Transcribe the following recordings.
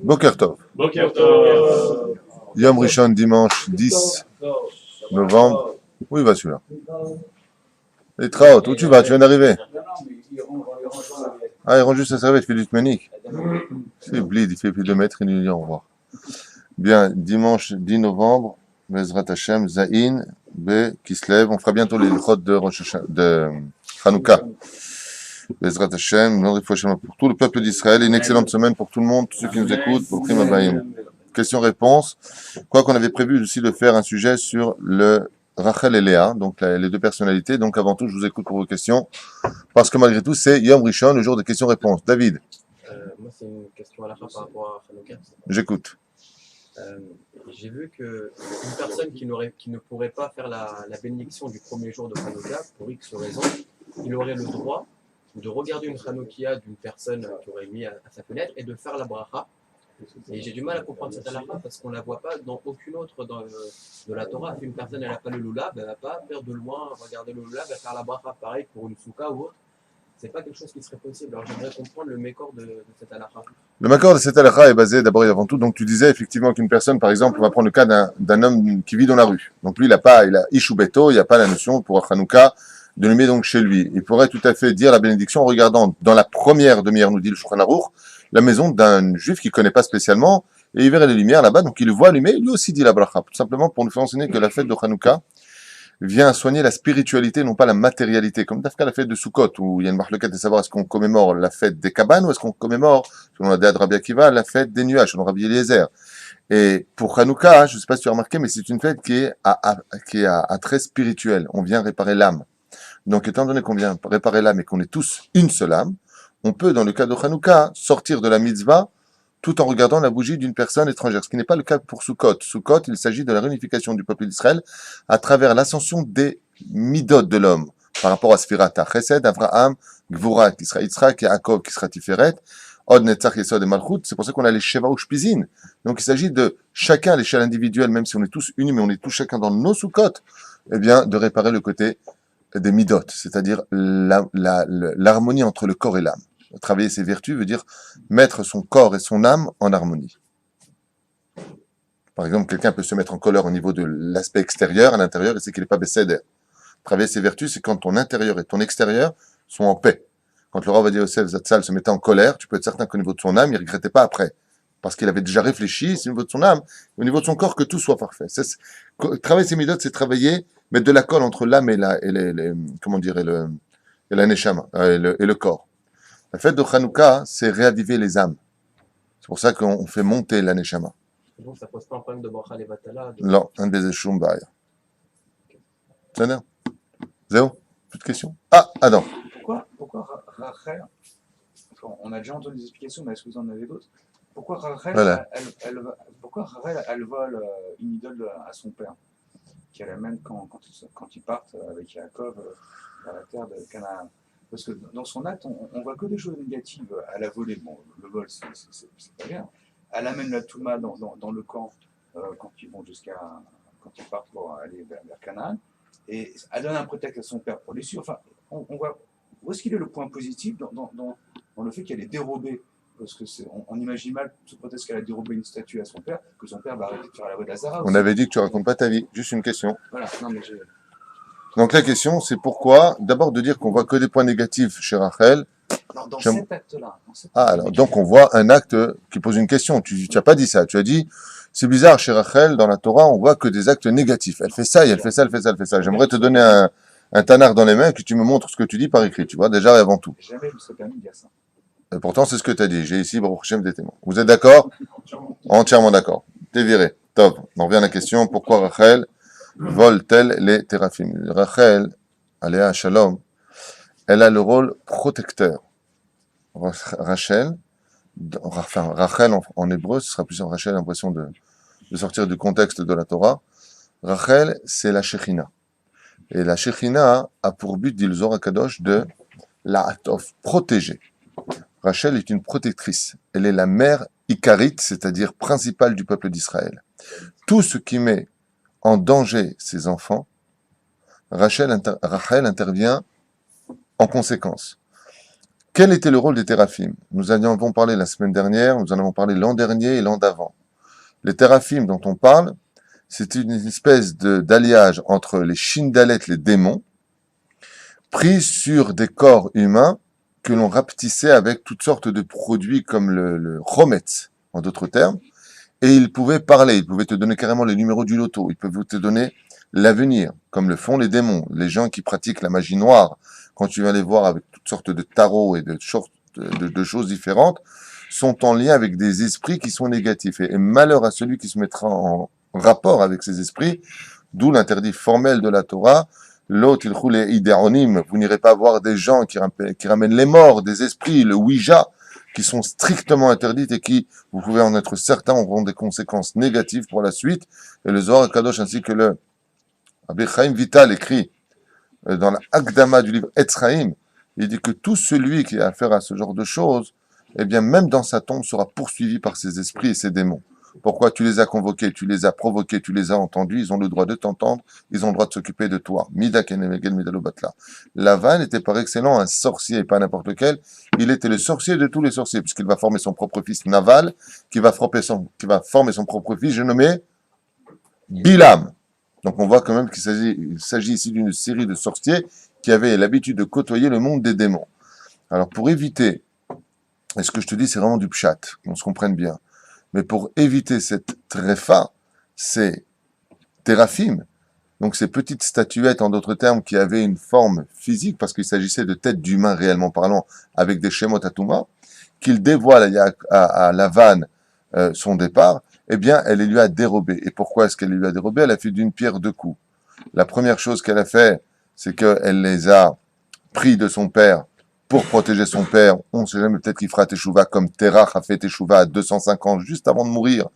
Boker Tov. Boker Tov. Yom Rishon, dimanche 10 novembre. Où il va celui-là? Et Traot, où tu vas? Tu viens d'arriver. Ah, il rend juste sa serviette, il fait du tmanique. Il fait bleed, il fait plus de mètres, il nous dit au revoir. Bien, dimanche 10 novembre, Bezrat Hashem, Zahin, Be, qui se lève. On fera bientôt les l'chot de Hanouka. Bezrat Hashem, pour tout le peuple d'Israël. Une excellente semaine pour tout le monde, tous ceux qui nous écoutent. Pour Prima Bayim. Question-réponse. Quoi qu'on avait prévu aussi de faire un sujet sur le Rachel et Léa, donc les deux personnalités. Donc avant tout, je vous écoute pour vos questions. Parce que malgré tout, c'est Yom Rishon, le jour de questions-réponses. David. Moi, c'est une question à la fin par rapport à Hanouka. J'écoute. J'ai vu qu'une personne qui ne pourrait pas faire la bénédiction du premier jour de Hanouka, pour X raisons, il aurait le droit de regarder une Hanoukia d'une personne qui aurait mis à sa fenêtre et de faire la bracha. Et j'ai du mal à comprendre cette halakha parce qu'on ne la voit pas dans aucune autre de la Torah. Si une personne n'a pas le lulav, elle ne va pas faire de loin, regarder le lulav, elle va faire la bracha pareil pour une souka ou autre. C'est pas quelque chose qui serait possible. Alors j'aimerais comprendre le mécor de cette halakha. Le mécor de cette halakha est basé d'abord et avant tout. Donc tu disais effectivement qu'une personne, par exemple, on va prendre le cas d'un homme qui vit dans la rue. Donc lui, il a Ishubeto, il n'y a pas la notion pour Hanouka de le mettre donc chez lui. Il pourrait tout à fait dire la bénédiction en regardant dans la première demi-heure, nous dit le Shulchan Aruch, la maison d'un juif qu'il connaît pas spécialement, et il verrait les lumières là-bas, donc il le voit allumer, lui aussi dit la bracha, tout simplement pour nous faire enseigner que la fête de Hanouka vient soigner la spiritualité, non pas la matérialité, comme Dafka la fête de Sukkot, où il y a une marloquette de savoir est-ce qu'on commémore la fête des cabanes, ou est-ce qu'on commémore, selon la déa de Rabbi Akiva, la fête des nuages, selon Rabbi Eliezer. Et pour Hanouka, je ne sais pas si tu as remarqué, mais c'est une fête qui est à trait spirituel, on vient réparer l'âme. Donc étant donné qu'on vient réparer l'âme et qu'on est tous une seule âme, on peut, dans le cas de Hanouka, sortir de la mitzvah tout en regardant la bougie d'une personne étrangère, ce qui n'est pas le cas pour Sukkot. Sukkot, il s'agit de la réunification du peuple d'Israël à travers l'ascension des midot de l'homme par rapport à Sphirata. Chesed, Avraham, Gvura, qui sera Yitzhak, et Yaakov, qui sera Tiferet, Od, Netzach, Yesod et Malchut. C'est pour ça qu'on a les Sheva ou Shpizin. Donc il s'agit de chacun à l'échelle individuelle, même si on est tous unis, mais on est tous chacun dans nos Sukkot, eh bien, de réparer le côté des midot, c'est-à-dire l'harmonie entre le corps et l'âme. Travailler ses vertus veut dire mettre son corps et son âme en harmonie. Par exemple, quelqu'un peut se mettre en colère au niveau de l'aspect extérieur, à l'intérieur, et c'est qu'il n'est pas bécédère. Travailler ses vertus, c'est quand ton intérieur et ton extérieur sont en paix. Quand le Rav Ovadia Yosef Zatzal se mettait en colère, tu peux être certain qu'au niveau de son âme, il ne regrettait pas après. Parce qu'il avait déjà réfléchi, c'est au niveau de son âme, au niveau de son corps, que tout soit parfait. Travailler ses midot, c'est travailler, mettre de la colle entre l'âme et la neshama, et le corps. La fête de Hanouka, c'est réaviver les âmes. C'est pour ça qu'on fait monter la neshama. Donc ça pose pas un problème de bracha levatala. Non, un baiser shum baya. C'est bien. Zéo, plus de questions? Ah, Adam. Pourquoi Rachel, on a déjà entendu des explications, mais est-ce que vous en avez d'autres? Pourquoi Rachel, Voilà. elle vole une idole à son père, qu'elle amène quand ils partent avec Yaakov dans la terre de Canaan? Parce que dans son acte, on voit que des choses négatives. Elle a volé, bon, le vol, c'est pas bien. Elle amène la Touma dans le camp quand ils partent pour aller vers Canaan. Et elle donne un prétexte à son père pour les suivre. Enfin, on voit où est-ce qu'il est le point positif dans le fait qu'elle est dérobée. Parce que on imagine mal, sous prétexte qu'elle a dérobé une statue à son père, que son père va arrêter de faire la voie de Lazara. On avait dit que tu racontes pas ta vie. Juste une question. Voilà, non mais Donc la question, c'est pourquoi, d'abord de dire qu'on voit que des points négatifs chez Rachel. Dans cet acte-là. Alors, donc on voit un acte qui pose une question. Tu n'as pas dit ça. Tu as dit, c'est bizarre, chez Rachel, dans la Torah, on voit que des actes négatifs. Elle fait ça, et elle fait ça, elle fait ça, elle fait ça. J'aimerais te donner un tanard dans les mains et que tu me montres ce que tu dis par écrit. Tu vois, déjà et avant tout. Jamais je me serais permis de dire ça. Et pourtant, c'est ce que tu as dit. J'ai ici, Baruch Hashem, des témoins. Vous êtes d'accord? Entièrement d'accord. T'es viré. Top. On revient à la question. Pourquoi Rachel vole-t-elle les téraphim? Rachel, Aléa Shalom, elle a le rôle protecteur. Rachel en hébreu, ce sera plus Rachel, l'impression de sortir du contexte de la Torah. Rachel, c'est la Shekhinah. Et la Shekhinah a pour but, dit le Zohar HaKadosh, de la Hatof, protéger. Rachel est une protectrice. Elle est la mère icarite, c'est-à-dire principale du peuple d'Israël. Tout ce qui met en danger ses enfants, Rachel intervient en conséquence. Quel était le rôle des téraphim? Nous en avons parlé la semaine dernière, nous en avons parlé l'an dernier et l'an d'avant. Les téraphim dont on parle, c'est une espèce d'alliage entre les shindalet, les démons, pris sur des corps humains que l'on rapetissait avec toutes sortes de produits comme le chometz, en d'autres termes, et ils pouvaient parler, ils pouvaient te donner carrément les numéros du loto, ils peuvent te donner l'avenir, comme le font les démons, les gens qui pratiquent la magie noire, quand tu vas les voir avec toutes sortes de tarots et de choses différentes, sont en lien avec des esprits qui sont négatifs. Et malheur à celui qui se mettra en rapport avec ces esprits, d'où l'interdit formel de la Torah. L'autre, il roule idéonim. Vous n'irez pas voir des gens qui ramènent les morts, des esprits, le Ouija, qui sont strictement interdites et qui, vous pouvez en être certain, auront des conséquences négatives pour la suite. Et le Zohar Kadosh ainsi que le Rabbi Chaim Vital écrit dans la Akdama du livre Etz Chaim, il dit que tout celui qui a affaire à ce genre de choses, eh bien, même dans sa tombe, sera poursuivi par ses esprits et ses démons. Pourquoi? Tu les as convoqués, tu les as provoqués, tu les as entendus, ils ont le droit de t'entendre, ils ont le droit de s'occuper de toi. Mida kenemegel midalo batla. Lavan était par excellence un sorcier, pas n'importe lequel. Il était le sorcier de tous les sorciers, puisqu'il va former son propre fils Naval, qui va former son propre fils, je nommé Bilam. Donc on voit quand même qu'il s'agit ici d'une série de sorciers qui avaient l'habitude de côtoyer le monde des démons. Alors pour éviter, et ce que je te dis c'est vraiment du pshat, qu'on se comprenne bien, mais pour éviter cette tréfa, ces téraphim, donc ces petites statuettes en d'autres termes qui avaient une forme physique, parce qu'il s'agissait de têtes d'humains réellement parlant, avec des shemot atuma, qu'il dévoile à Lavan son départ, eh bien, elle les lui a dérobés. Et pourquoi est-ce qu'elle les lui a dérobés? Elle a fait d'une pierre deux coups. La première chose qu'elle a fait, c'est qu'elle les a pris de son père pour protéger son père. On ne sait jamais, peut-être qu'il fera Teshuvah comme Terach a fait Teshuvah à 205 ans, juste avant de mourir,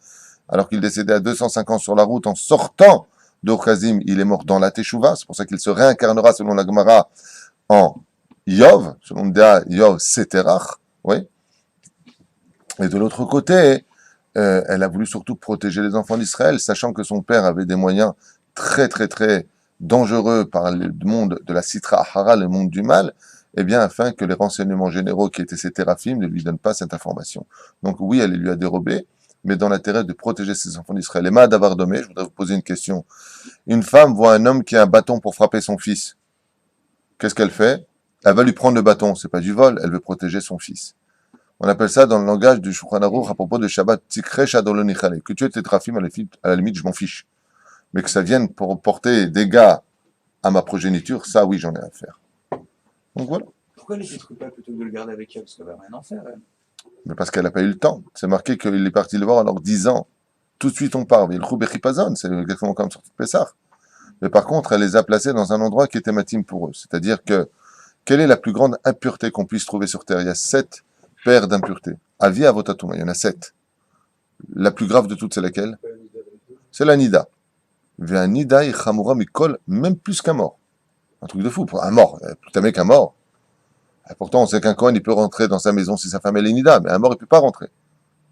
alors qu'il décédait à 205 ans sur la route, en sortant d'Ochazim, il est mort dans la Teshuvah. C'est pour ça qu'il se réincarnera, selon la Gemara, en Yov, selon le Déa, Yov, c'est Terach, oui. Et de l'autre côté, elle a voulu surtout protéger les enfants d'Israël, sachant que son père avait des moyens très très très dangereux par le monde de la Sitra Ahara, le monde du mal, eh bien afin que les renseignements généraux qui étaient ses téraphim ne lui donnent pas cette information. Donc oui, elle les lui a dérobé, mais dans l'intérêt de protéger ses enfants d'Israël. Et Ma'adavar Domé, je voudrais vous poser une question. Une femme voit un homme qui a un bâton pour frapper son fils. Qu'est-ce qu'elle fait? Elle va lui prendre le bâton, c'est pas du vol, elle veut protéger son fils. On appelle ça dans le langage du Shulchan Aruch à propos de Shabbat, Tikre Shadolo Nichale. Que tu aies tétraphim, à la limite, je m'en fiche. Mais que ça vienne pour porter dégâts à ma progéniture, ça, oui, j'en ai à faire. Donc voilà. Pourquoi elle n'était pas plutôt que de le garder avec elle? Parce qu'elle n'avait rien à en faire, elle. Mais parce qu'elle n'a pas eu le temps. C'est marqué qu'il est parti le voir alors 10 ans. Tout de suite, on part. Mais le Chou Bechipazon, c'est exactement comme sortie de Pessah. Mais par contre, elle les a placés dans un endroit qui était matime pour eux. C'est-à-dire que, quelle est la plus grande impureté qu'on puisse trouver sur Terre? Il y a 7 paires d'impuretés. Avi Avotatuma, il y en a 7. La plus grave de toutes, c'est laquelle? C'est la Nida. Un Nida et Chamura Mikol, même plus qu'un mort. Un truc de fou. Pour un mort, plus un mec qu'un mort. Et pourtant, on sait qu'un Kohen, il peut rentrer dans sa maison si sa femme elle est Nida, mais un mort, il peut pas rentrer.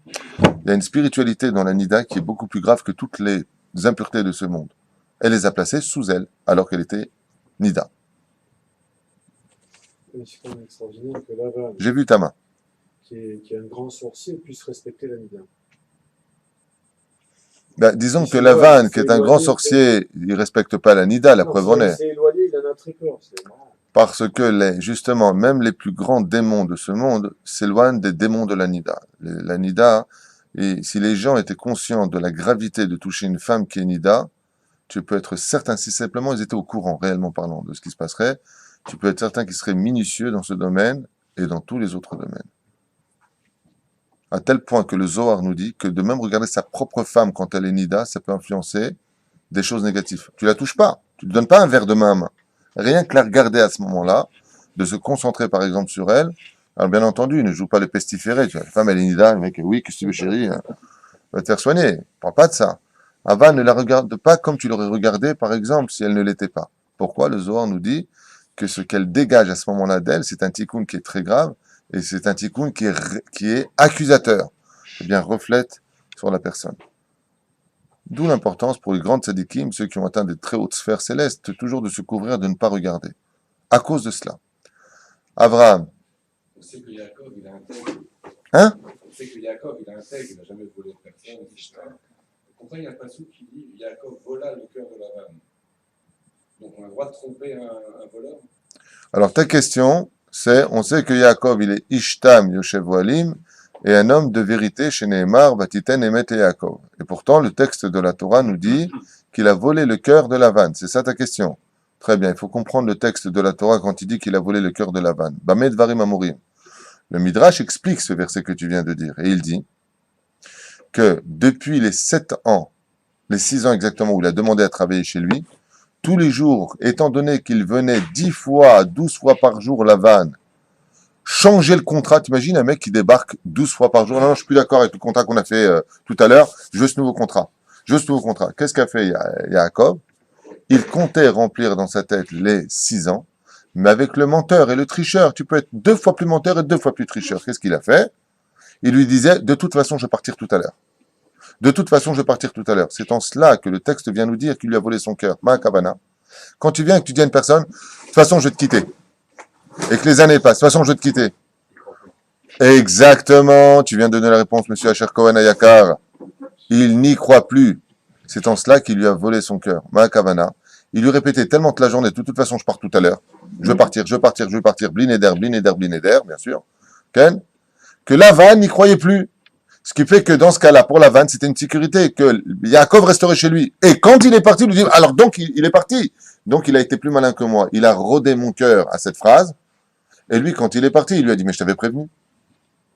Il y a une spiritualité dans la Nida qui est beaucoup plus grave que toutes les impuretés de ce monde. Elle les a placées sous elle, alors qu'elle était Nida. C'est quand même extraordinaire que Lavan, J'ai vu ta main. qui est un grand sorcier, puisse respecter la Nida. Ben, disons Il que s'est Lavan, éloigné, qui est un grand sorcier, il respecte pas la Nida, la Non, preuve en il est. s'est éloigné, il en a très peur. C'est marrant. Parce que, justement, même les plus grands démons de ce monde s'éloignent des démons de la Nida. La Nida, et si les gens étaient conscients de la gravité de toucher une femme qui est Nida, tu peux être certain, si simplement ils étaient au courant, réellement parlant, de ce qui se passerait, tu peux être certain qu'ils seraient minutieux dans ce domaine et dans tous les autres domaines. À tel point que le Zohar nous dit que de même regarder sa propre femme quand elle est Nida, ça peut influencer des choses négatives. Tu la touches pas, tu ne donnes pas un verre de main à main. Rien que la regarder à ce moment-là, de se concentrer par exemple sur elle, alors bien entendu, ne joue pas le pestiféré, tu vois, la femme elle est Nida, le mec, oui, qu'est-ce que tu veux chérie, hein, va te faire soigner, parle pas de ça. Ava ne la regarde pas comme tu l'aurais regardé par exemple si elle ne l'était pas. Pourquoi? Le Zohar nous dit que ce qu'elle dégage à ce moment-là d'elle, c'est un tikkun qui est très grave, et c'est un tikkun qui est accusateur, et bien reflète sur la personne. D'où l'importance pour les grandes tzadikim, ceux qui ont atteint des très hautes sphères célestes, toujours de se couvrir, de ne pas regarder. À cause de cela. Abraham, On sait que Yaakov, il a intègre. Hein? On sait que Yaakov, il a intègre, il n'a jamais volé de personne. Pourtant, il y a un passage qui dit Yaakov vola le cœur de Lavan. Donc, on a le droit de tromper un voleur. Alors, ta question, c'est, on sait que Yaakov, il est Ishtam Yoshev Walim, et un homme de vérité chez Nehemar, Vatiten Emet et Yaakov. Et pourtant, le texte de la Torah nous dit qu'il a volé le cœur de Lavan. C'est ça ta question? Très bien, il faut comprendre le texte de la Torah quand il dit qu'il a volé le cœur de Lavan. Bamed Varim Amorim. Le Midrash explique ce verset que tu viens de dire, et il dit que depuis les 7 ans, les 6 ans exactement où il a demandé à travailler chez lui, tous les jours, étant donné qu'il venait 10 fois, 12 fois par jour Lavan, changer le contrat. T'imagines un mec qui débarque 12 fois par jour. Non, je suis plus d'accord avec le contrat qu'on a fait tout à l'heure. Je veux ce nouveau contrat. Je veux ce nouveau contrat. Qu'est-ce qu'a fait Yaakov? Il comptait remplir dans sa tête les 6 ans, mais avec le menteur et le tricheur. Tu peux être 2 fois plus menteur et 2 fois plus tricheur. Qu'est-ce qu'il a fait? Il lui disait, de toute façon, je vais partir tout à l'heure. De toute façon, je vais partir tout à l'heure. C'est en cela que le texte vient nous dire qu'il lui a volé son cœur. Ma'akavana. Quand tu viens et que tu dis à une personne, de toute façon, je vais te quitter. Et que les années passent. De toute façon, je vais te quitter. Exactement. Tu viens de donner la réponse, monsieur Asher Cohen Ayakar. Il n'y croit plus. C'est en cela qu'il lui a volé son cœur. Ma'akavana. Il lui répétait tellement toute la journée, de toute façon, je pars tout à l'heure. Je vais partir, je vais partir, je vais partir. Blinéder, blinéder, blinéder, bien sûr. Ken? Que Lavan n'y croyait plus. Ce qui fait que dans ce cas-là, pour Lavan, c'était une sécurité, que Yaakov resterait chez lui. Et quand il est parti, il lui dit, alors donc, il est parti. Donc, il a été plus malin que moi. Il a rodé mon cœur à cette phrase. Et lui, quand il est parti, il lui a dit, mais je t'avais prévenu.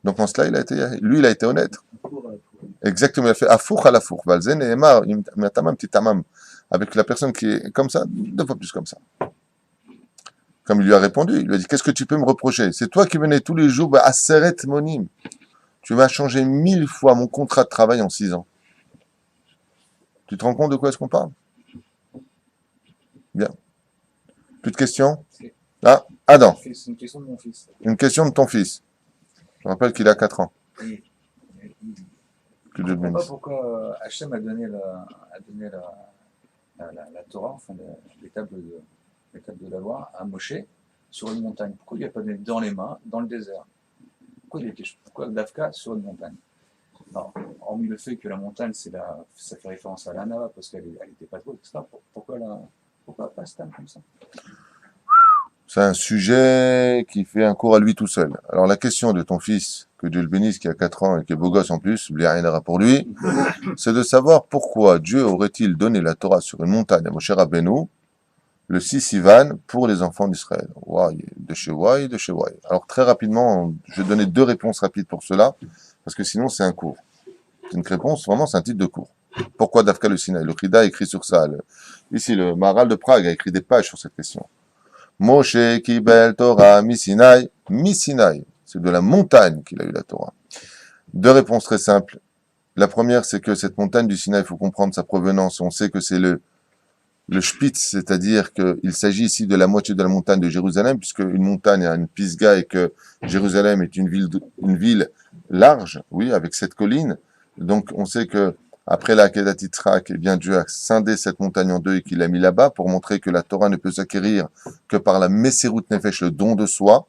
Donc, en cela, il a été honnête. Exactement. Il a fait afour à la four. Valzen et Emar, tamam, petit tamam. Avec la personne qui est comme ça, 2 fois plus comme ça. Comme il lui a répondu, il lui a dit, qu'est-ce que tu peux me reprocher? C'est toi qui venais tous les jours à Seret Monim. Tu m'as changé 1000 fois mon contrat de travail en 6 ans. Tu te rends compte de quoi est-ce qu'on parle? Bien. Plus de questions? Ah, Adam. C'est une question de mon fils. Une question de ton fils. Je rappelle qu'il a 4 ans. Il Que Dieu le ne comprend pas bénisse. pourquoi Hachem a donné la Torah, enfin l'étape de la loi, à Moshe sur une montagne. Pourquoi il ne l'a pas donné dans les mains, dans le désert? Pourquoi Dafka sur une montagne? Non, hormis le fait que la montagne, ça fait référence à l'Anava, parce qu'elle n'était pas trop, etc. Pourquoi pas Stam comme ça? C'est un sujet qui fait un cours à lui tout seul. Alors la question de ton fils, que Dieu le bénisse, qui a 4 ans et qui est beau gosse en plus, il n'y a rien pour lui, c'est de savoir pourquoi Dieu aurait-il donné la Torah sur une montagne à Moshe Rabbeinu, le 6 Sivan, pour les enfants d'Israël. De chez Wai, de chez Wai. Alors très rapidement, je vais donner 2 réponses rapides pour cela, parce que sinon c'est un cours. C'est une réponse, vraiment c'est un titre de cours. Pourquoi Dafka le Sinaï? Le Krida a écrit sur ça. Ici, le Maharal de Prague a écrit des pages sur cette question. Moshe Kibel Torah Misinaï. Misinaï, c'est de la montagne qu'il a eu la Torah. 2 réponses très simples. La première, c'est que cette montagne du Sinaï, il faut comprendre sa provenance. On sait que c'est le Spitz, c'est-à-dire qu'il s'agit ici de la moitié de la montagne de Jérusalem, puisque une montagne a une pisga et que Jérusalem est une ville large, oui, avec 7 collines. Donc, on sait que après la Kedat Yitzhak, eh bien, Dieu a scindé cette montagne en 2 et qu'il l'a mis là-bas pour montrer que la Torah ne peut s'acquérir que par la Messerut Nefesh, le don de soi.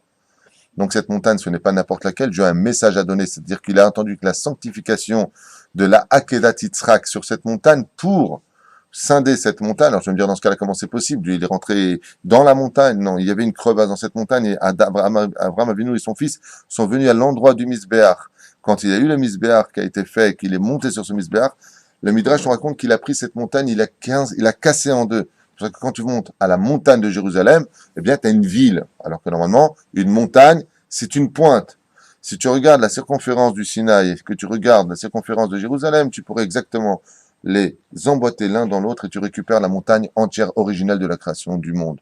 Donc, cette montagne, ce n'est pas n'importe laquelle. Dieu a un message à donner, c'est-à-dire qu'il a entendu que la sanctification de la Akedat Yitzhak sur cette montagne pour scinder cette montagne. Alors, je vais me dire, dans ce cas-là, comment c'est possible? Lui, il est rentré dans la montagne. Non, il y avait une crevasse dans cette montagne et Abraham Avinu et son fils sont venus à l'endroit du Misbéach. Quand il y a eu le Misbéach qui a été fait et qu'il est monté sur ce Misbéach, le Midrash nous raconte qu'il a pris cette montagne, il a cassé en 2. C'est-à-dire que quand tu montes à la montagne de Jérusalem, eh bien, tu as une ville. Alors que normalement, une montagne, c'est une pointe. Si tu regardes la circonférence du Sinaï et que tu regardes la circonférence de Jérusalem, tu pourrais exactement les emboîter l'un dans l'autre et tu récupères la montagne entière originelle de la création du monde.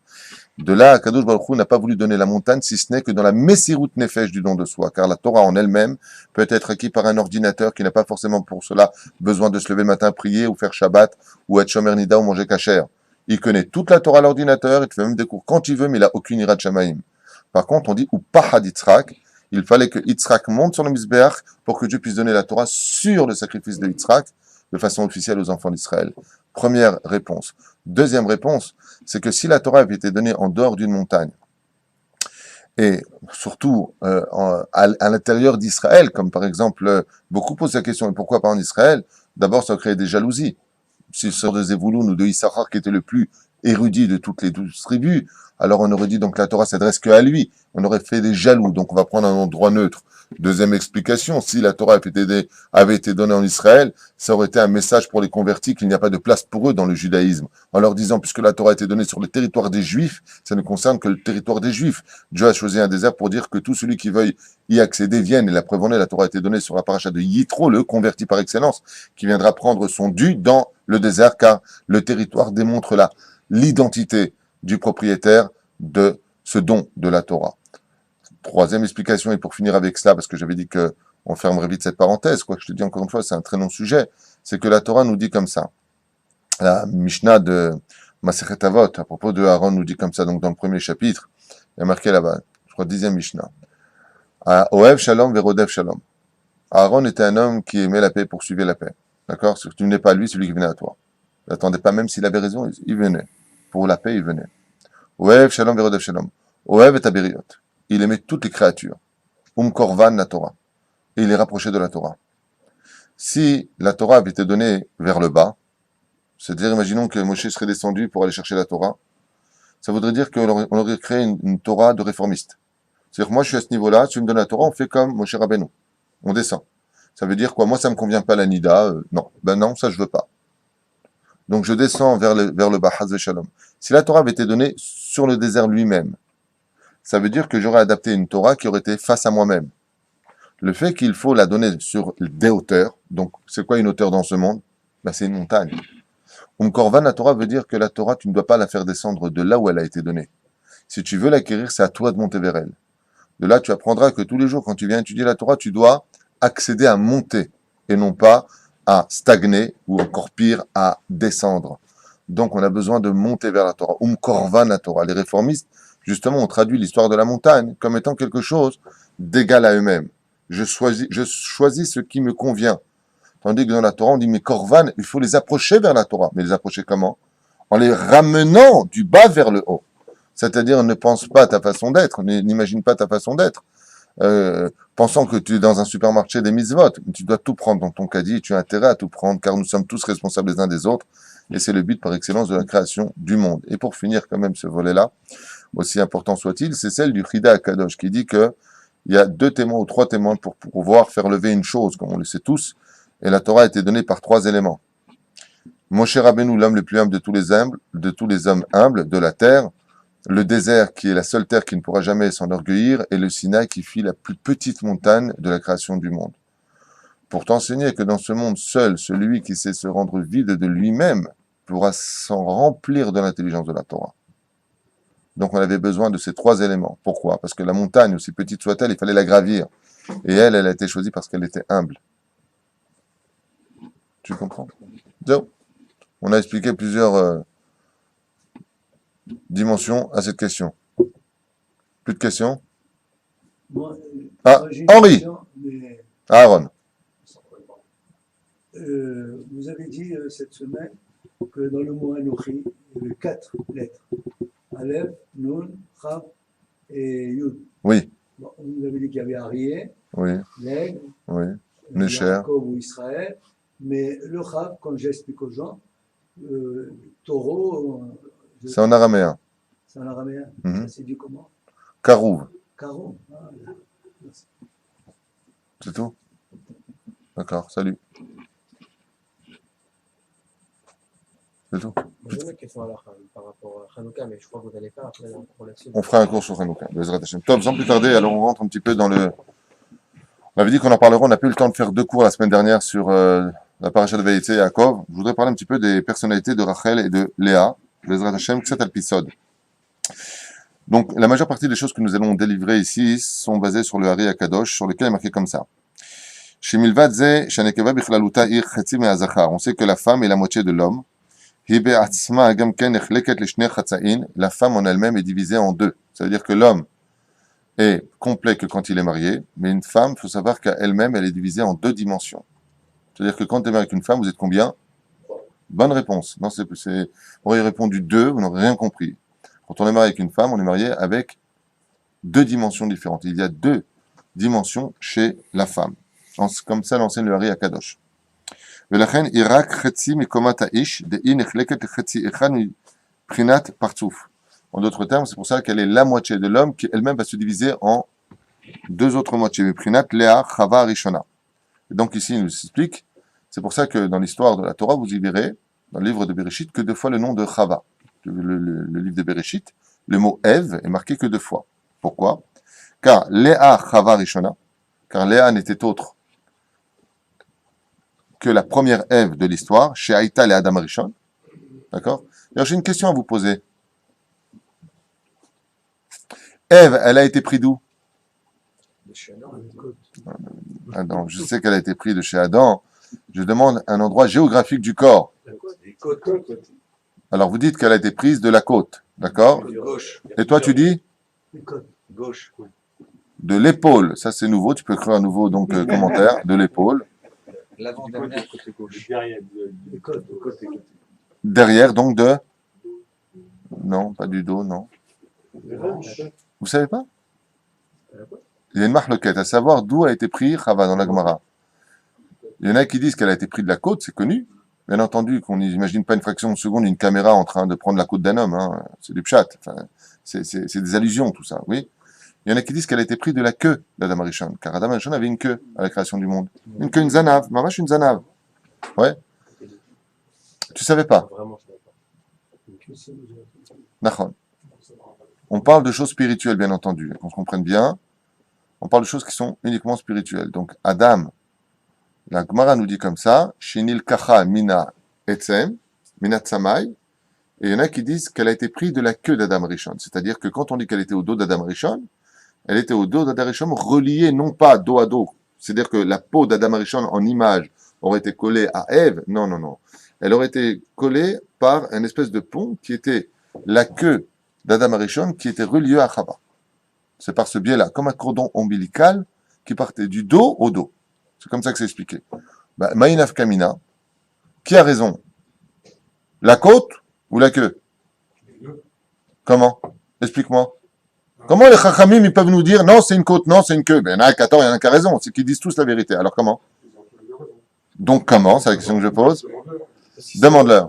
De là, Kadosh Baruch Hu n'a pas voulu donner la montagne si ce n'est que dans la Messirut Nefesh du don de soi, car la Torah en elle-même peut être acquise par un ordinateur qui n'a pas forcément pour cela besoin de se lever le matin, prier ou faire Shabbat ou être Shomer Nida ou manger kasher. Il connaît toute la Torah à l'ordinateur, il te fait même des cours quand il veut, mais il n'a aucune ira de Shamaïm. Par contre, on dit ou Pahad Yitzhak, il fallait que Yitzhak monte sur le Mizbeach pour que Dieu puisse donner la Torah sur le sacrifice de Yitzhak de façon officielle aux enfants d'Israël. Première réponse. Deuxième réponse, c'est que si la Torah avait été donnée en dehors d'une montagne, et surtout à l'intérieur d'Israël, comme par exemple, beaucoup posent la question, et pourquoi pas en Israël? D'abord, ça crée des jalousies. Si le sort de Zevouloun ou de Issachar qui était le plus érudit de toutes les 12 tribus, alors on aurait dit donc la Torah s'adresse qu'à lui. On aurait fait des jaloux, donc on va prendre un endroit neutre. Deuxième explication, si la Torah avait été donnée en Israël, ça aurait été un message pour les convertis qu'il n'y a pas de place pour eux dans le judaïsme. En leur disant, puisque la Torah a été donnée sur le territoire des Juifs, ça ne concerne que le territoire des Juifs. Dieu a choisi un désert pour dire que tout celui qui veuille y accéder vienne. Et la preuve en est, la Torah a été donnée sur la paracha de Yitro, le converti par excellence, qui viendra prendre son dû dans le désert, car le territoire démontre l'identité du propriétaire de ce don de la Torah. Troisième explication, et pour finir avec cela, parce que j'avais dit que on fermerait vite cette parenthèse, quoi que je te dis encore une fois, c'est un très long sujet, c'est que la Torah nous dit comme ça. La Mishnah de Masechet Avot, à propos de Aaron, nous dit comme ça, donc dans le premier chapitre, il y a marqué là-bas, je crois, 10e Mishnah. Oev Shalom Verodev Shalom. Aaron était un homme qui aimait la paix et poursuivait la paix. D'accord? Si tu venais pas à lui, c'est lui qui venait à toi. Il n'attendait pas même s'il avait raison, il venait. Pour la paix, il venait. Oev Shalom Verodev Shalom. Oev et Aberiot. Il aimait toutes les créatures. Korvan la Torah. Et il est rapproché de la Torah. Si la Torah avait été donnée vers le bas, c'est-à-dire, imaginons que Moshe serait descendu pour aller chercher la Torah, ça voudrait dire qu'on aurait créé une Torah de réformiste. C'est-à-dire que moi, je suis à ce niveau-là, tu me donnes la Torah, on fait comme Moshe Rabbeinu. On descend. Ça veut dire quoi? Moi, ça me convient pas la Nida. Non. Ben non, ça, je veux pas. Donc, je descends vers le bas, Haz Shalom. Si la Torah avait été donnée sur le désert lui-même, ça veut dire que j'aurais adapté une Torah qui aurait été face à moi-même. Le fait qu'il faut la donner sur des hauteurs, donc c'est quoi une hauteur dans ce monde? Ben, c'est une montagne. Korvan, la Torah veut dire que la Torah, tu ne dois pas la faire descendre de là où elle a été donnée. Si tu veux l'acquérir, c'est à toi de monter vers elle. De là, tu apprendras que tous les jours, quand tu viens étudier la Torah, tu dois accéder à monter et non pas à stagner ou encore pire, à descendre. Donc, on a besoin de monter vers la Torah. Korvan, la Torah. Les réformistes, justement, ont traduit l'histoire de la montagne comme étant quelque chose d'égal à eux-mêmes. Je choisis ce qui me convient. Tandis que dans la Torah, on dit, mais Korvan, il faut les approcher vers la Torah. Mais les approcher comment? En les ramenant du bas vers le haut. C'est-à-dire, ne pense pas à ta façon d'être, n'imagine pas ta façon d'être. Pensant que tu es dans un supermarché des mitzvot, tu dois tout prendre dans ton caddie, tu as intérêt à tout prendre, car nous sommes tous responsables les uns des autres, et c'est le but par excellence de la création du monde. Et pour finir quand même ce volet-là, aussi important soit-il, c'est celle du Chida Akadosh, qui dit que il y a 2 témoins ou 3 témoins pour pouvoir faire lever une chose, comme on le sait tous, et la Torah a été donnée par 3 éléments. Moshe Rabbeinu, l'homme le plus humble de tous les hommes humbles de la terre, le désert qui est la seule terre qui ne pourra jamais s'enorgueillir, et le Sinaï qui fit la plus petite montagne de la création du monde. Pour t'enseigner que dans ce monde seul, celui qui sait se rendre vide de lui-même pourra s'en remplir de l'intelligence de la Torah. Donc on avait besoin de ces 3 éléments. Pourquoi? Parce que la montagne, aussi petite soit-elle, il fallait la gravir. Et elle a été choisie parce qu'elle était humble. Tu comprends? Donc, on a expliqué plusieurs dimensions à cette question. Plus de questions? Moi, Ah, moi, j'ai une Henri. question, mais, Aaron. vous avez dit cette semaine que dans le mot Anochi, il y avait 4 lettres. Aleph, Nun, Chaf et Yud. Oui, Bon, vous avez dit qu'il y avait Arié, oui, l'aigle, oui. Nécher. Jacob ou Israël, mais le Chaf, comme j'explique aux gens, taureau, C'est en araméen. c'est en araméen. Mhm. Ça s'est dit comment? Karouv. Caro. Ah, merci. C'est tout? D'accord, salut. C'est tout. J'ai une autre question alors par rapport à Hanouka, mais je crois que vous allez faire après un cours là-dessus. On fera un cours sur Hanouka. Bezrat Hashem. Top, sans plus tarder, alors on rentre un petit peu dans le... On avait dit qu'on en parlerait, on n'a pas eu le temps de faire 2 cours la semaine dernière sur la paracha de Vaïtse et Yaakov. Je voudrais parler un petit peu des personnalités de Rachel et de Léa. Bezrat Hashem, cet épisode. Donc, la majeure partie des choses que nous allons délivrer ici sont basées sur le Hari Akadosh, sur lequel il est marqué comme ça. On sait que la femme est la moitié de l'homme. La femme en elle-même est divisée en 2. Ça veut dire que l'homme est complet que quand il est marié, mais une femme, il faut savoir qu'elle-même, elle est divisée en 2 dimensions. C'est-à-dire que quand tu es marié avec une femme, vous êtes combien? Bonne réponse. Non, vous auriez répondu 2, vous n'aurez rien compris. Quand on est marié avec une femme, on est marié avec deux dimensions différentes. Il y a deux dimensions chez la femme. Comme ça l'enseigne le Hari Akadosh. ולכן היא רק חצי מקומת האיש, דהי נחלקת לחצי אחד מבחינת פרצוף. En d'autres termes, c'est pour ça qu'elle est la moitié de l'homme qui elle-même va se diviser en deux autres moitiés. מבחינת Léa, Chava, Rishona. Et donc ici, il nous explique, c'est pour ça que dans l'histoire de la Torah, vous y verrez, dans le livre de Bereshit, que deux fois le nom de Chava. Le livre de Bereshit, le mot Ève est marqué que deux fois. Pourquoi? Car Léa, Chava, Rishona, car Léa n'était autre que la première Ève de l'histoire, chez Haïta et Adam Rishon. D'accord? Alors j'ai une question à vous poser. Ève, elle a été prise d'où? Adam, je sais qu'elle a été prise de chez Adam. Je demande un endroit géographique du corps. Les côtes. Alors vous dites qu'elle a été prise de la côte. D'accord? Gauche. Et toi tu dis? Gauche. De l'épaule. Ça c'est nouveau. Tu peux écrire un nouveau donc, commentaire. De l'épaule. L'avant-dernière côté gauche. Derrière donc de? Non, pas du dos, non. Vous savez pas? Il y a une marloquette, à savoir d'où a été pris Chava dans la Gemara. Il y en a qui disent qu'elle a été prise de la côte, c'est connu. Bien entendu qu'on n'imagine pas une fraction de seconde une caméra en train de prendre la côte d'un homme. Hein. C'est du pchat. Enfin, c'est des allusions, tout ça, oui. Il y en a qui disent qu'elle a été prise de la queue d'Adam Arishon, car Adam Arishon avait une queue à la création du monde. Une queue, une zanave. Mamash, une zanave. Ouais. Tu savais pas? Vraiment, je savais pas. Nachon. On parle de choses spirituelles, bien entendu, qu'on se comprenne bien. On parle de choses qui sont uniquement spirituelles. Donc, Adam, la Gemara nous dit comme ça, Shinil Kacha Mina Etzem, Mina Tsamai, et il y en a qui disent qu'elle a été prise de la queue d'Adam Rishon. C'est-à-dire que quand on dit qu'elle était au dos d'Adam Rishon, elle était au dos d'Adam Rishon reliée non pas dos à dos. C'est-à-dire que la peau d'Adam Rishon en image aurait été collée à Ève. Non. Elle aurait été collée par un espèce de pont qui était la queue d'Adam Arishon qui était relié à Chava. C'est par ce biais-là, comme un cordon ombilical qui partait du dos au dos. C'est comme ça que c'est expliqué. Maïnaf Kamina, qui a raison? La côte ou la queue? Comment? Explique-moi. Comment les Chachamim ils peuvent nous dire non, c'est une côte, non, c'est une queue? Ben, il y en a 14, il y en a qui a raison. C'est qu'ils disent tous la vérité. Alors comment? Donc comment? C'est la question que je pose. Demande-leur.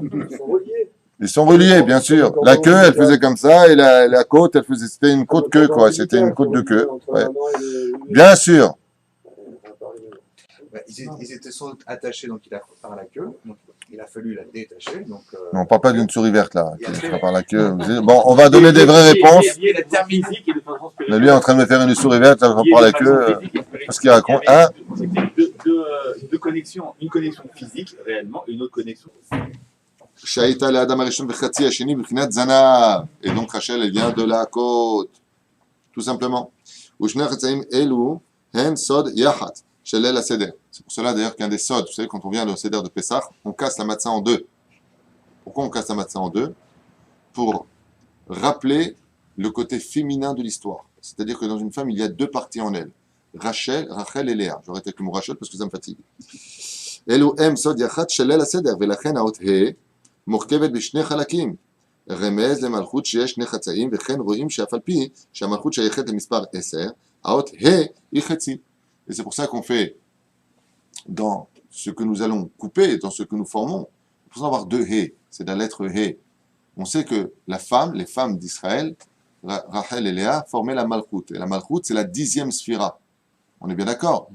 Ils sont reliés, bien sûr. La queue, elle faisait comme ça, et la côte, elle faisait, c'était une côte queue, quoi. C'était une côte de queue. Ouais. Bien sûr. Ils étaient sans doute attachés donc par la queue, donc il a fallu la détacher. Donc, Non, on parle pas d'une souris verte, là, qui sera par la queue. Bon, on va donner des vraies réponses. Mais lui est en train de me faire une souris verte, là, par la queue. Parce qu'il raconte. Hein? Deux connexions. Une connexion physique, réellement, et une autre connexion. Shaïta le Adam Arishon v'chatzi hasheni b'chinat zanav. Et donc Rachel, elle vient de la côte. Tout simplement. Ushner chatzaim elu hen sod yachat. Shelel aseder. C'est pour cela d'ailleurs qu'un des sods, vous savez, quand on vient au seder de Pessah, on casse la matzah en deux. Pourquoi on casse la matzah en deux? Pour rappeler le côté féminin de l'histoire. C'est-à-dire que dans une femme, il y a deux parties en elle. Rachel et Léa. J'aurais été avec le mot Rachel parce que ça me fatigue. Elu hem sod yachat shelel aseder. Velachen haot he. מורכבת בשני חלקים, רמז למלכות שיש שני חצאים, וכן רואים שאף על פי שהמלכות שייכת למספר 10, האות ה' היא חצי. Et c'est pour ça qu'on fait, dans ce que nous allons couper, dans ce que nous formons, il faut avoir deux hé, c'est la lettre hé. On sait que la femme, les femmes d'Israël, Rachel et Léa, formaient la malchut. Et la malchut, c'est la 10e sphira. On est bien d'accord?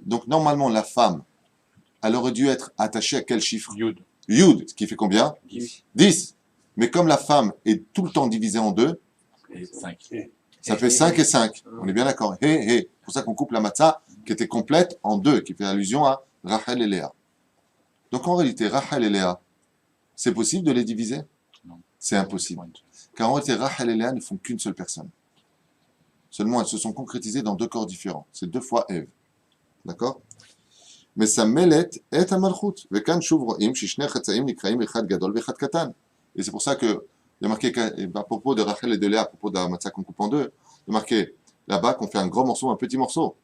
Donc normalement, la femme, elle aurait dû être attachée à quel chiffre? Yud, ce qui fait combien? 10. Mais comme la femme est tout le temps divisée en deux, 5. ça fait 5 et 5. On est bien d'accord. C'est pour ça qu'on coupe la matzah qui était complète en deux, qui fait allusion à Rachel et Léa. Donc en réalité, Rachel et Léa, c'est possible de les diviser? Non. C'est impossible. Car en réalité, Rachel et Léa ne font qu'une seule personne. Seulement, elles se sont concrétisées dans deux corps différents. C'est deux fois Ève. D'accord? Mais sa melet est un malchut. Vekan shuv ro'im shishne chatzaim nikraim echad gadol vechad katan. Et c'est pour ça que il y a marqué à propos de Rachel et de Léa, à propos de la matzah qu'on coupe en deux, il y a marqué là-bas qu'on fait un gros morceau, un petit morceau.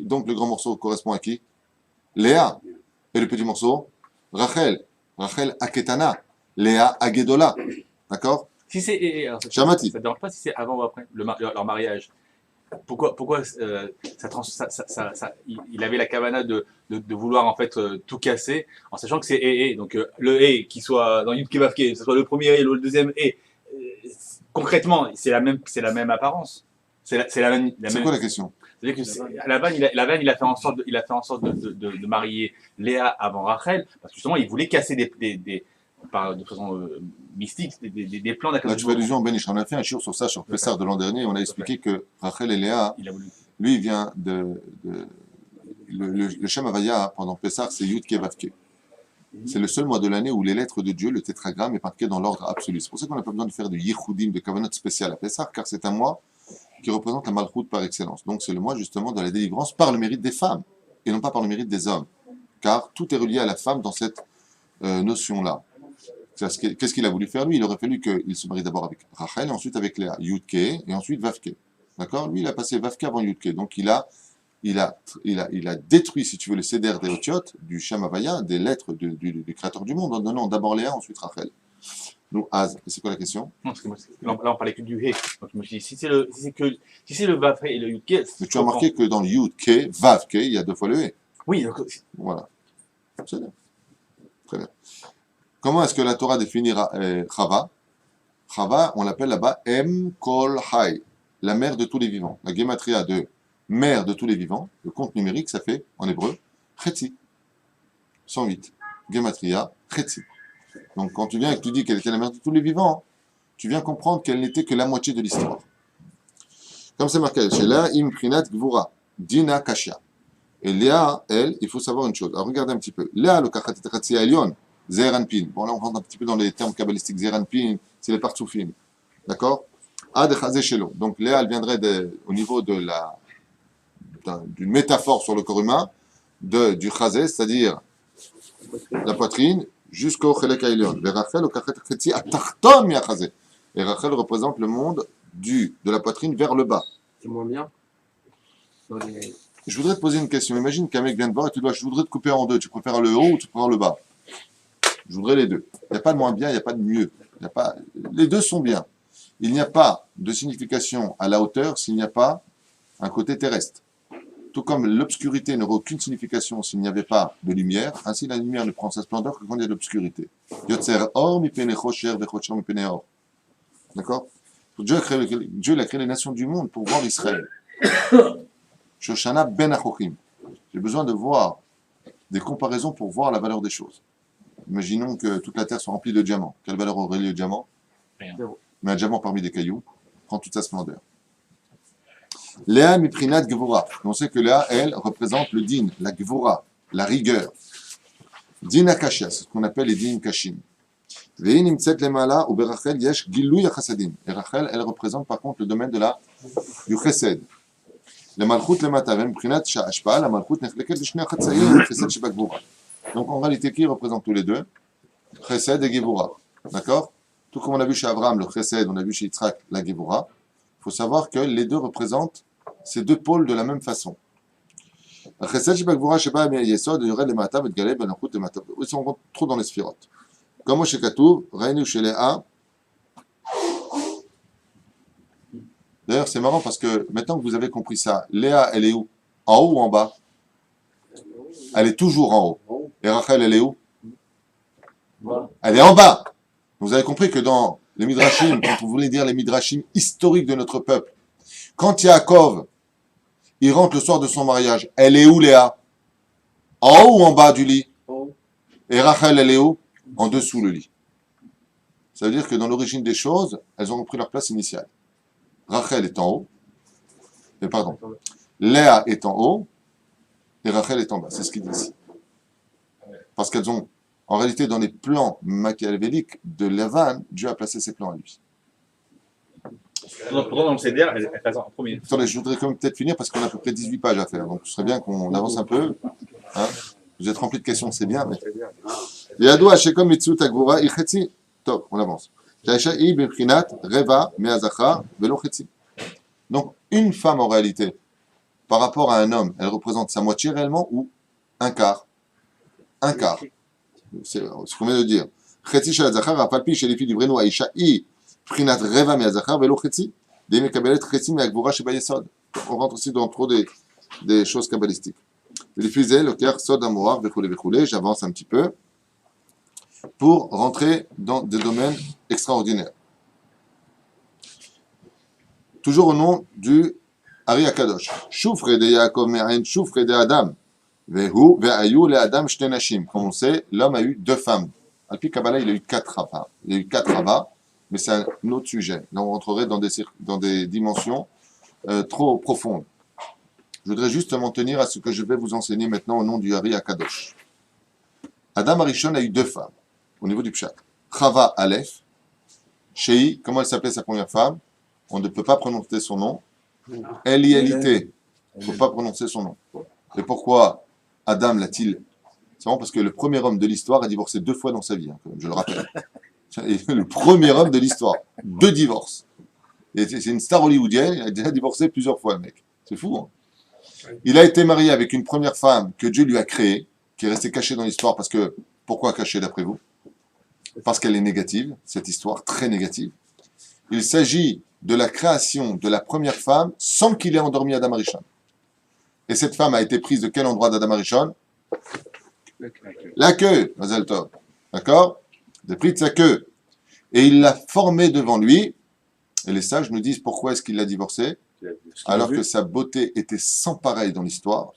Donc le grand morceau correspond à qui? Léa. Et le petit morceau? Rachel. Rachel aketana. Léa agedola. D'accord? Si c'est. Shamati. Ça ne dérange pas si c'est avant ou après leur mariage. pourquoi il avait la kavana de vouloir en fait tout casser, en sachant que c'est et. Donc le et qui soit dans Yud Kevavke, que ce soit le premier et le deuxième et, concrètement, c'est la même apparence. C'est la même. C'est quoi la question? C'est-à-dire que Lavan, il a fait en sorte de marier Léa avant Rachel, parce que justement, il voulait casser de façon mystique, des plans Là, tu fais d'accompagnement. allusion, Ben Ish. On a fait un shiur sur ça, sur Pessar de l'an dernier. On a expliqué que Rachel et Léa, Il a voulu. lui, il vient le Shem Havaya, pendant Pessar, c'est Yud Kevavke. C'est le seul mois de l'année où les lettres de Dieu, le tétragramme, est marqué dans l'ordre absolu. C'est pour ça qu'on n'a pas besoin de faire du Yichudim, de Kavanot spécial à Pessar, car c'est un mois qui représente la Malchoute par excellence. Donc c'est le mois justement de la délivrance par le mérite des femmes, et non pas par le mérite des hommes. Car tout est relié à la femme dans cette notion-là. Qu'est-ce qu'il a voulu faire lui? Il aurait fallu qu'il se marie d'abord avec Rachel, et ensuite avec Léa, Yudke, et ensuite Vavke. D'accord? Lui, il a passé Vavke avant Yudke. Donc il a détruit, si tu veux, le Seder des Otiot, du Shem Havaya, des lettres du créateur du monde, en donnant d'abord Léa, ensuite Rachel. Nous, Az, et c'est quoi la question? Non, parce que là, on parlait que du He. Donc je me suis dit, si c'est le Vavhe et le Yudke. Mais tu as remarqué que dans Yudke, Vavke, il y a 2 fois le He. Oui, donc, Voilà. C'est bien. Très bien. Comment est-ce que la Torah définit Chava? Chava, on l'appelle là-bas Em Kol Hai, la mère de tous les vivants. La gematria de mère de tous les vivants, le compte numérique, ça fait, en hébreu, Chetzi. 108. Gematria, Chetzi. Donc quand tu viens et que tu dis qu'elle était la mère de tous les vivants, tu viens comprendre qu'elle n'était que la moitié de l'histoire. Comme c'est marqué, chez Léa, Imprinat Gvura, Dina Kashia. Et Léa, elle, il faut savoir une chose. Alors regardez un petit peu. Léa, le Kachatitratsi Elion, Zeranpin. Bon, là, on rentre un petit peu dans les termes kabbalistiques. Zeranpin, c'est les partsoufim. D'accord? Ad Chazé Shelo. Donc Léa, elle viendrait au niveau de d'une métaphore sur le corps humain, du Chazé, c'est-à-dire la poitrine, jusqu'au Chelek Elion. Et Rachel, le Kachatitratsi Atarton Miachazé. Et Rachel représente le monde de la poitrine vers le bas. C'est moins bien. Dans les- Je voudrais te poser une question. Imagine qu'un mec vient te voir et je voudrais te couper en deux. Tu préfères le haut ou tu préfères le bas? Je voudrais les deux. Il n'y a pas de moins bien, il n'y a pas de mieux. Les deux sont bien. Il n'y a pas de signification à la hauteur s'il n'y a pas un côté terrestre. Tout comme l'obscurité n'aurait aucune signification s'il n'y avait pas de lumière, ainsi la lumière ne prend sa splendeur que quand il y a de l'obscurité. Yotzer or mi pene chosher vechocher mi pene or. D'accord? Dieu a créé les nations du monde pour voir Israël. Shoshana ben Achochim. J'ai besoin de voir des comparaisons pour voir la valeur des choses. Imaginons que toute la terre soit remplie de diamants. Quelle valeur aurait le diamant? Rien. Mais un diamant parmi des cailloux prend toute sa splendeur. Léa miprinat gvura. On sait que Léa, elle, représente le din, la gvura, la rigueur. Din akashia, c'est ce qu'on appelle les din kashim. Ve'in imtset lemala ou berachel yesh gilui chasadim. Et Rachel, elle représente par contre le domaine du chesed. Le malchut le matavem prinat sha'ashpa, la malchut nechleket l'shne chatzayim, chesed shebagvura. Donc en réalité, qui représente tous les deux? Chesed et Gevura. D'accord? Tout comme on a vu chez Abraham, le Chesed, on a vu chez Yitzhak, la Gevura. Il faut savoir que les deux représentent ces deux pôles de la même façon. Chesed shebagvura sheba yesod yored le matav et galeb ben malchut le matav. Ils sont trop dans les sphirotes. Comme chez Katouv, Reinu chez Léa. D'ailleurs, c'est marrant parce que maintenant que vous avez compris ça, Léa, elle est où? En haut ou en bas? Elle est toujours en haut. Et Rachel, elle est où? Elle est en bas. Vous avez compris que dans les Midrashim, quand vous voulez dire les Midrashim historiques de notre peuple, quand Yaakov, il rentre le soir de son mariage, elle est où Léa? En haut ou en bas du lit? Et Rachel, elle est où? En dessous le lit. Ça veut dire que dans l'origine des choses, elles ont repris leur place initiale. Rachel est en haut. Et pardon. Léa est en haut. Et Rachel est en bas. C'est ce qu'il dit ici. Parce qu'elles ont, en réalité, dans les plans machiavéliques de Lavan, Dieu a placé ses plans à lui. Pourtant, dans le CDR, elle passe en premier. Attendez, je voudrais quand même peut-être finir parce qu'on a à peu près 18 pages à faire. Donc ce serait bien qu'on avance un peu. Hein, vous êtes rempli de questions, c'est bien. Mais... Yadou Hashekom Mitzut Agvura Ichetzi. Top, on avance. Jaisha'i Beprinat Reva Meazachar Velo Chetzi. Donc une femme en réalité, par rapport à un homme, elle représente sa moitié réellement ou un quart? Un quart. C'est ce qu'on vient de dire. Chetzi Shel Zachar, Apalpi Shel Ifi Livrenu Aisha'i Prinat Reva Meazachar Velo Chetzi. Dei Mekabelet Chetzi Meagvura Sheba Yesod. On rentre aussi dans trop des choses kabbalistiques. Les fusées, le cœur, sod amour, véchoulé, j'avance un petit peu pour rentrer dans des domaines extraordinaires. Toujours au nom du Ari Akadosh. Choufre de Yaakov Me'ain, choufre de Adam. Vehu, ve'ayu, le Adam, shte nashim. Comme on sait, l'homme a eu 2 femmes. Alpi Kabbalah, il a eu 4 rabbins. Il a eu 4 rabbins, mais c'est un autre sujet. Là, on rentrerait dans des dimensions trop profondes. Je voudrais juste m'en tenir à ce que je vais vous enseigner maintenant au nom du Ari Akadosh. Adam Arishon a eu 2 femmes, au niveau du Pshat. Chava Aleph, Shei, comment elle s'appelait sa première femme? On ne peut pas prononcer son nom. Elialité, on ne peut pas prononcer son nom. Et pourquoi Adam l'a-t-il? C'est vraiment parce que le premier homme de l'histoire a divorcé 2 fois dans sa vie, hein, quand même, je le rappelle. Et le premier homme de l'histoire, 2 divorces. Et c'est une star hollywoodienne, il a déjà divorcé plusieurs fois, le mec. C'est fou, hein. Il a été marié avec une première femme que Dieu lui a créée, qui est restée cachée dans l'histoire, parce que, pourquoi cachée d'après vous? Parce qu'elle est négative, cette histoire, très négative. Il s'agit de la création de la première femme sans qu'il ait endormi Adam Arishon. Et cette femme a été prise de quel endroit d'Adam Arishon? La queue, Mazel Tov. D'accord? Il a pris de sa queue. Et il l'a formée devant lui. Et les sages nous disent pourquoi est-ce qu'il l'a divorcée? Alors que sa beauté était sans pareil dans l'histoire.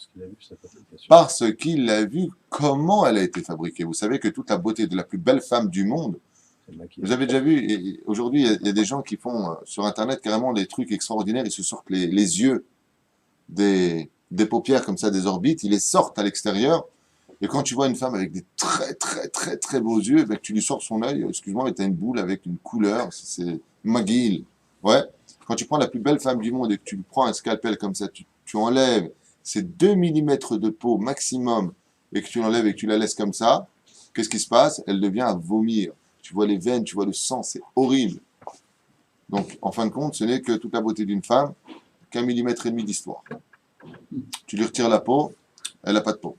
Parce qu'il a vu comment elle a été fabriquée. Vous savez que toute la beauté de la plus belle femme du monde, vous avez déjà vu, et aujourd'hui il y a des gens qui font sur internet carrément des trucs extraordinaires, ils se sortent les yeux des paupières comme ça, des orbites, ils les sortent à l'extérieur, et quand tu vois une femme avec des très beaux yeux, ben, tu lui sors son œil, excuse-moi, mais tu as une boule avec une couleur, c'est McGill. Ouais. Quand tu prends la plus belle femme du monde et que tu prends un scalpel comme ça, tu enlèves ces 2 mm de peau maximum, et que tu l'enlèves et que tu la laisses comme ça, qu'est-ce qui se passe? Elle devient à vomir. Tu vois les veines, tu vois le sang, c'est horrible. Donc, en fin de compte, ce n'est que toute la beauté d'une femme qu'1,5 mm d'histoire. Tu lui retires la peau, elle n'a pas de peau.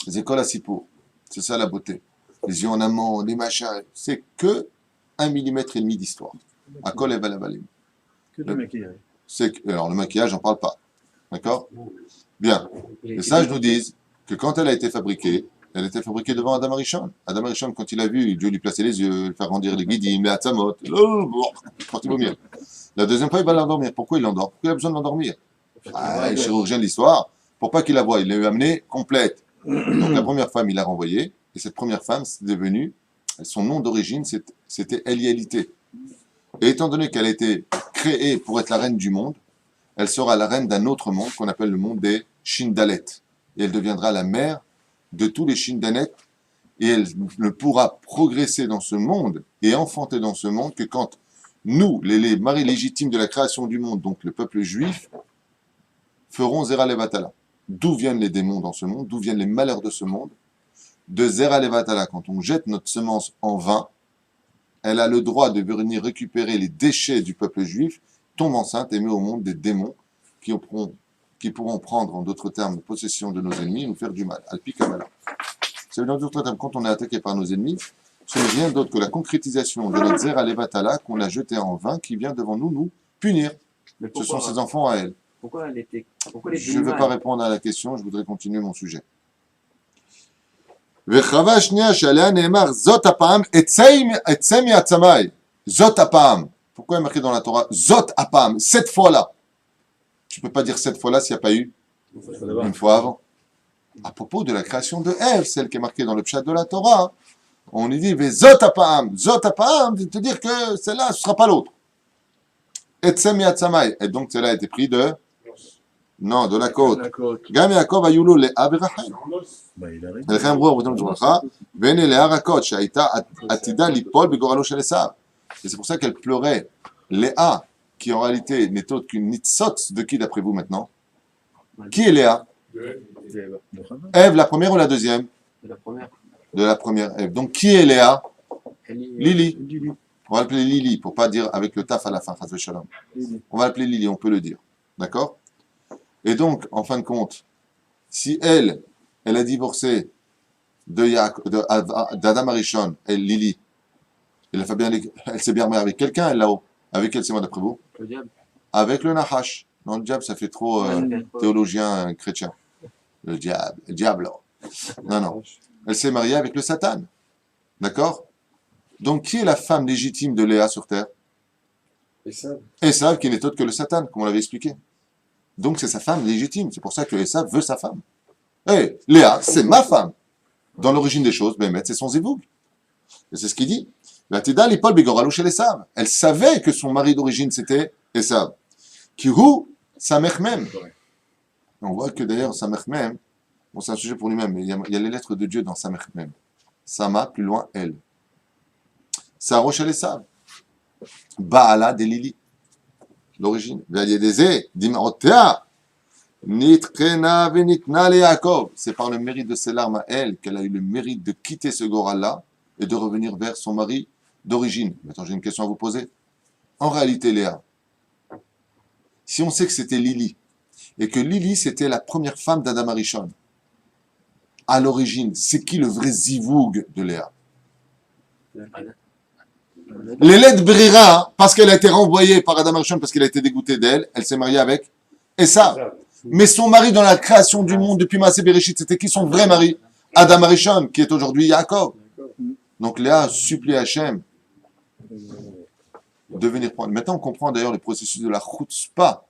Les écoles à 6 peaux, c'est ça la beauté. Les yeux en amont, les machins, c'est que 1,5 mm d'histoire. À col et balavalim. Que de maquillage. Alors, le maquillage, j'en parle pas. D'accord? Bien. Les sages nous disent que quand elle a été fabriquée, elle était fabriquée devant Adam Arishon. Adam Arishon, quand il a vu, Dieu lui placer les yeux, lui faire grandir les guidim, les atzamot, parti vomir. La deuxième fois, il va l'endormir. Pourquoi il l'endort? Pourquoi il a besoin de l'endormir? Ah, le chirurgien de l'histoire, pour pas qu'il la voie, il l'a amenée complète. Donc la première femme, il l'a renvoyée, et cette première femme, c'est devenu, son nom d'origine, c'était Elialité. Et étant donné qu'elle a été créée pour être la reine du monde, elle sera la reine d'un autre monde qu'on appelle le monde des Shindalet. Et elle deviendra la mère de tous les Shindanet, et elle ne pourra progresser dans ce monde et enfanter dans ce monde que quand nous, les maris légitimes de la création du monde, donc le peuple juif, feront Zera Levatala. D'où viennent les démons dans ce monde? D'où viennent les malheurs de ce monde? De Zera Levatala. Quand on jette notre semence en vain, elle a le droit de venir récupérer les déchets du peuple juif, tombe enceinte et met au monde des démons qui pourront prendre, en d'autres termes, possession de nos ennemis et nous faire du mal. Alpi Kabbalah. Ça veut dire, en d'autres termes, quand on est attaqué par nos ennemis, ce n'est rien d'autre que la concrétisation de notre Zera Levatala qu'on a jeté en vain, qui vient devant nous nous punir. Mais Ce sont pourquoi, ses enfants à elle. pourquoi elle était Je ne veux pas répondre à la question, je voudrais continuer mon sujet. וחווה השנייה שעליה נאמר זאת הפעם אצא מעצמיי. זאת הפעם. Pourquoi il est marqué dans la Torah זאת הפעם, cette fois-là? Tu ne peux pas dire cette fois-là s'il n'y a pas eu une fois avant. À propos de la création de Ève, celle qui est marquée dans le pshat de la Torah, on y dit zot apam, de dire que celle-là, ce ne sera pas l'autre. Etzem yatzamai. Et donc celle-là a été prise de? Non, de la côte. Gam Yaakov ayulu le'a berachel. ולכן אמרו אבותינו לברכה, והנה לאה רכות שהייתה עתידה ליפול בגורלו של עשיו. Et c'est pour ça qu'elle pleurait. Léa, qui en réalité n'est autre qu'une nitzot de qui d'après vous maintenant? Qui est Léa? Ève, la première ou la deuxième? de la première. De la première Ève. Donc qui est Léa? Eli, Lili. On va l'appeler Lili, pour pas dire avec le taf à la fin, chas v'shalom. On va l'appeler Lili, on peut le dire. D'accord? Et donc, en fin de compte, si elle a divorcé d'Adam Arishon, elle, Lili, elle s'est bien mariée avec quelqu'un, elle là-haut. Avec quel c'est moi d'après vous? le diable. Avec le Nahash. Non, le diable, ça fait trop Ouais. théologien chrétien. Le diable, le diable. Non, non. Elle s'est mariée avec le Satan. D'accord? Donc, qui est la femme légitime de Léa sur terre? Esav. Esav, qui n'est autre que le Satan, comme on l'avait expliqué. Donc, c'est sa femme légitime. C'est pour ça que Esav veut sa femme. Eh, Léa, c'est ma femme. Dans l'origine des choses, Bémet, c'est son zévoug. Et c'est ce qu'il dit. La Teda, l'Ipol, Bégoralo chez Esav. Elle savait que son mari d'origine, c'était Esav. Kihu, sa mère même. On voit que d'ailleurs, sa mère même, bon, c'est un sujet pour lui-même, mais il y a les lettres de Dieu dans sa mère même. Sama, plus loin, elle. Sa roche, elle est sable. Baala de Lili. L'origine. Valiedeze, Dimaotea, Nitrena venitna le Yaakov. C'est par le mérite de ses larmes à elle qu'elle a eu le mérite de quitter ce Goral-là et de revenir vers son mari d'origine. Maintenant, j'ai une question à vous poser. En réalité, Léa, si on sait que c'était Lili, et que Lili, c'était la première femme d'Adam Arishon, à l'origine, c'est qui le vrai zivoug de Léa? L'élève Brira, parce qu'elle a été renvoyée par Adam Arishon, parce qu'il a été dégoûté d'elle, elle s'est mariée avec Esav. Mais son mari dans la création du monde depuis Maaseh Bereshit, c'était qui son vrai mari? Adam Arishon, qui est aujourd'hui Yaakov. Donc Léa supplie Hachem de venir prendre. Maintenant, on comprend d'ailleurs le processus de la chutzpah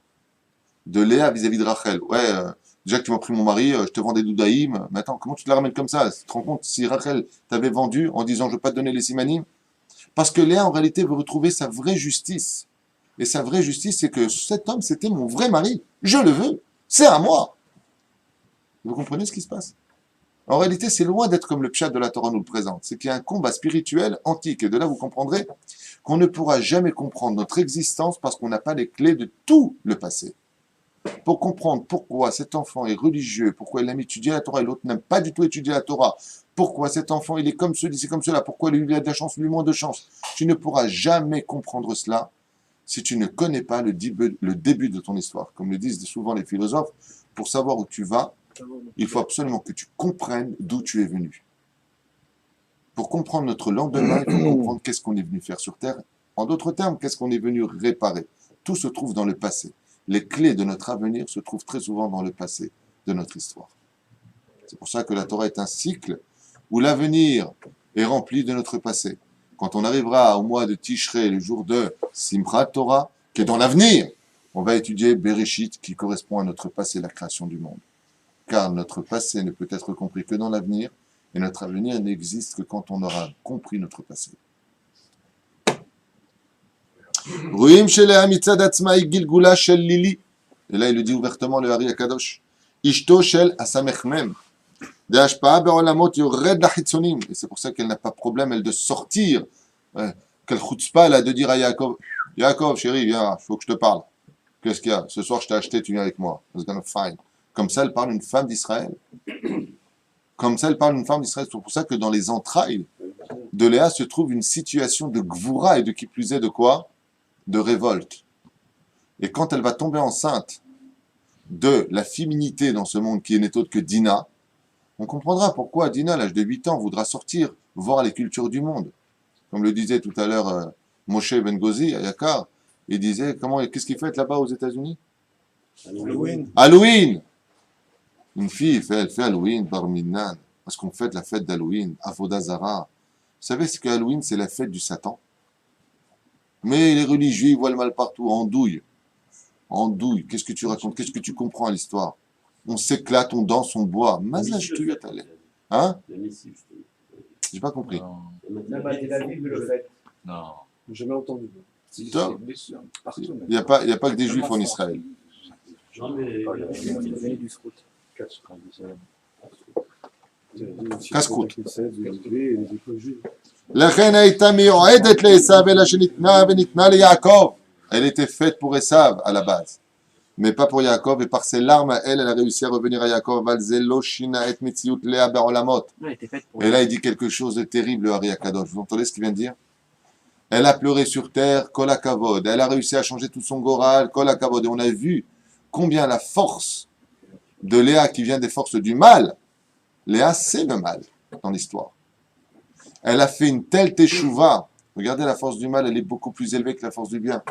de Léa vis-à-vis de Rachel. Ouais, déjà que tu m'as pris mon mari, je te vends des doudaïm. Mais attends, comment tu te la ramènes comme ça? Tu te rends compte si Rachel t'avait vendu en disant je ne veux pas te donner les simanim? Parce que Léa, en réalité, veut retrouver sa vraie justice. Et sa vraie justice, c'est que cet homme, c'était mon vrai mari. Je le veux. C'est à moi. Vous comprenez ce qui se passe? En réalité, c'est loin d'être comme le pshat de la Torah nous le présente. C'est qu'il y a un combat spirituel antique. Et de là, vous comprendrez qu'on ne pourra jamais comprendre notre existence parce qu'on n'a pas les clés de tout le passé. Pour comprendre pourquoi cet enfant est religieux, pourquoi il aime étudier la Torah et l'autre n'aime pas du tout étudier la Torah, pourquoi cet enfant il est comme ceci, c'est comme cela, pourquoi lui il a de la chance, lui moins de chance. Tu ne pourras jamais comprendre cela si tu ne connais pas le début de ton histoire. Comme le disent souvent les philosophes, pour savoir où tu vas, il faut absolument que tu comprennes d'où tu es venu. Pour comprendre notre lendemain, il faut comprendre qu'est-ce qu'on est venu faire sur Terre. En d'autres termes, qu'est-ce qu'on est venu réparer. Tout se trouve dans le passé. Les clés de notre avenir se trouvent très souvent dans le passé de notre histoire. C'est pour ça que la Torah est un cycle où l'avenir est rempli de notre passé. Quand on arrivera au mois de Tishrei, le jour de Simchat Torah, qui est dans l'avenir, on va étudier Bereshit, qui correspond à notre passé, la création du monde. Car notre passé ne peut être compris que dans l'avenir, et notre avenir n'existe que quand on aura compris notre passé. Ruim Shelea Mitzad Atzmaï Gilgula Shel Lili. Et là, il le dit ouvertement, le Hari Akadosh. Ishto Shel Asamechmem. De Hashpa'a Be'olamot Yored Lachitzonim. Et c'est pour ça qu'elle n'a pas de problème, elle, de sortir. Quelle chutzpah, elle a de dire à Yaakov, Yaakov, chérie, viens, il faut que je te parle. Qu'est-ce qu'il y a? Ce soir, je t'ai acheté, tu viens avec moi. It's gonna find. Comme ça, elle parle une femme d'Israël. Comme ça, elle parle une femme d'Israël. C'est pour ça que dans les entrailles de Léa se trouve une situation de gvoura et de qui plus est de quoi? De révolte. Et quand elle va tomber enceinte de la féminité dans ce monde qui n'est autre que Dina, on comprendra pourquoi Dina, à l'âge de 8 ans, voudra sortir voir les cultures du monde. Comme le disait tout à l'heure Moshe Ben Gozi à Yakar, il disait qu'est-ce qu'ils fêtent là-bas aux États-Unis? Halloween. Halloween. Une fille, elle fait Halloween par Minnan, parce qu'on fête la fête d'Halloween, Avodah Zarah. Vous savez ce que Halloween, c'est la fête du Satan? Mais les religieux, ils voient le mal partout, andouille. Andouille, qu'est-ce que tu racontes? Qu'est-ce que tu comprends à l'histoire? On s'éclate, on danse, on boit. Mazage, tu y allé. Hein? J'ai pas compris. le fait. Non. J'ai jamais entendu. Toi, Bien sûr, partout. il n'y a pas que des juifs en Israël. Non, mais. Casse-croûte. Elle était faite pour Esav à la base, mais pas pour Yaakov, et par ses larmes à elle, elle a réussi à revenir à Yaakov. Et là, il dit quelque chose de terrible, le Hari Akadosh. Vous entendez ce qu'il vient de dire? Elle a pleuré sur terre, Kol HaKavod. Elle a réussi à changer tout son goral, Kol HaKavod. Et on a vu combien la force de Léa, qui vient des forces du mal, Léa, c'est le mal dans l'histoire. Elle a fait une telle teshuva. Regardez, la force du mal, elle est beaucoup plus élevée que la force du bien.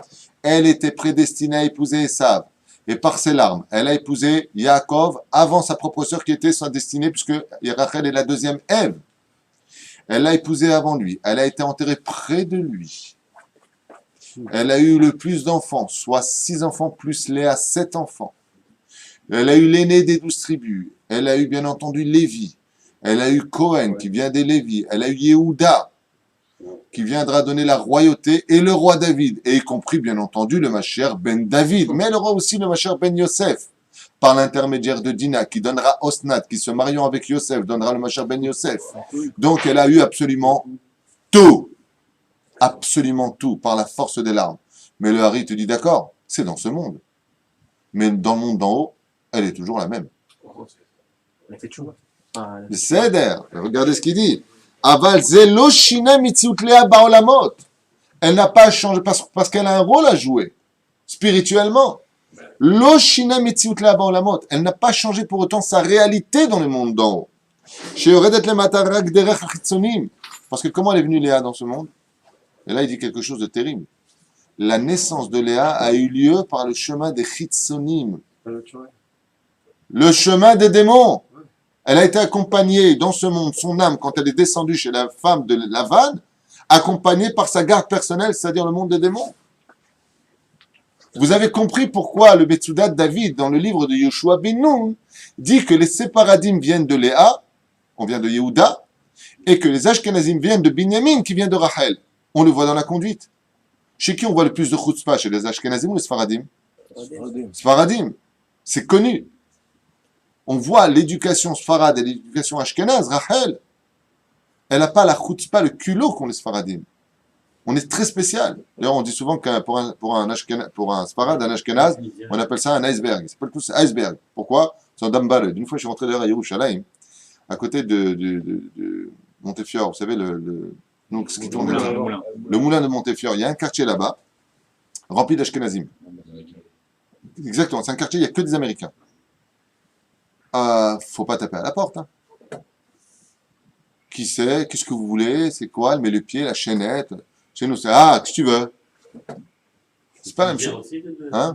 Elle était prédestinée à épouser Esav. Et par ses larmes, elle a épousé Yaakov avant sa propre sœur qui était sa destinée, puisque Rachel est la deuxième Ève. Elle l'a épousé avant lui. Elle a été enterrée près de lui. Elle a eu le plus d'enfants, soit 6 enfants plus Léa, 7 enfants. Elle a eu l'aîné des 12 tribus. Elle a eu bien entendu Lévi. Elle a eu Cohen qui vient des Lévi. Elle a eu Yehuda qui viendra donner la royauté et le roi David, et y compris bien entendu le Mashiach ben David. Mais elle aura aussi le Mashiach ben Yosef par l'intermédiaire de Dina qui donnera Osnat, qui se mariant avec Yosef donnera le Mashiach ben Yosef. Donc elle a eu absolument tout. Absolument tout, par la force des larmes. Mais le Hari te dit, d'accord, c'est dans ce monde. Mais dans le monde d'en haut, elle est toujours la même. Elle a fait tchouva. Ah, Le Seder, regardez ce qu'il dit. Aval zelo shina mitziut Léa baolamot. Elle n'a pas changé parce qu'elle a un rôle à jouer, spirituellement. Lo shina mitziut Léa baolamot. Elle n'a pas changé pour autant sa réalité dans le monde d'en haut. Sheyoredet le matarak derech achitzonim. Parce que comment elle est venue Léa dans ce monde? Et là, il dit quelque chose de terrible. La naissance de Léa a eu lieu par le chemin des chitzonim. Le chemin des démons. Elle a été accompagnée dans ce monde, son âme, quand elle est descendue chez la femme de Lavan, accompagnée par sa garde personnelle, c'est-à-dire le monde des démons. Vous avez compris pourquoi le Betsudat David, dans le livre de Yoshua ben Nun, dit que les séparadim viennent de Léa, on vient de Yehuda, et que les Ashkenazim viennent de Binyamin, qui vient de Rachel. On le voit dans la conduite. Chez qui on voit le plus de chutzpah, chez les Ashkenazim ou les Sfaradim? Sfaradim. C'est connu. On voit l'éducation Sfarad et l'éducation Ashkenaz, Rachel. Elle n'a pas la chutzpah, le culot qu'ont les Sfaradim. On est très spécial. D'ailleurs, on dit souvent que pour un Sfarad, un Ashkenaz, on appelle ça un iceberg. Ils s'appellent tous iceberg. Pourquoi? C'est un dambal. D'une fois, je suis rentré d'ailleurs à Yerushalayim, à côté de Montefiore. Vous savez, donc, ce qui tourne le moulin de Montefiore. Il y a un quartier là-bas, rempli d'Ashkenazim. Exactement. C'est un quartier, il n'y a que des Américains. Faut pas taper à la porte. Hein. Qui c'est? Qu'est-ce que vous voulez? C'est quoi? Elle met le pied, la chaînette. Chez nous, c'est qu'est-ce que tu veux? C'est pas la même chose. Hein?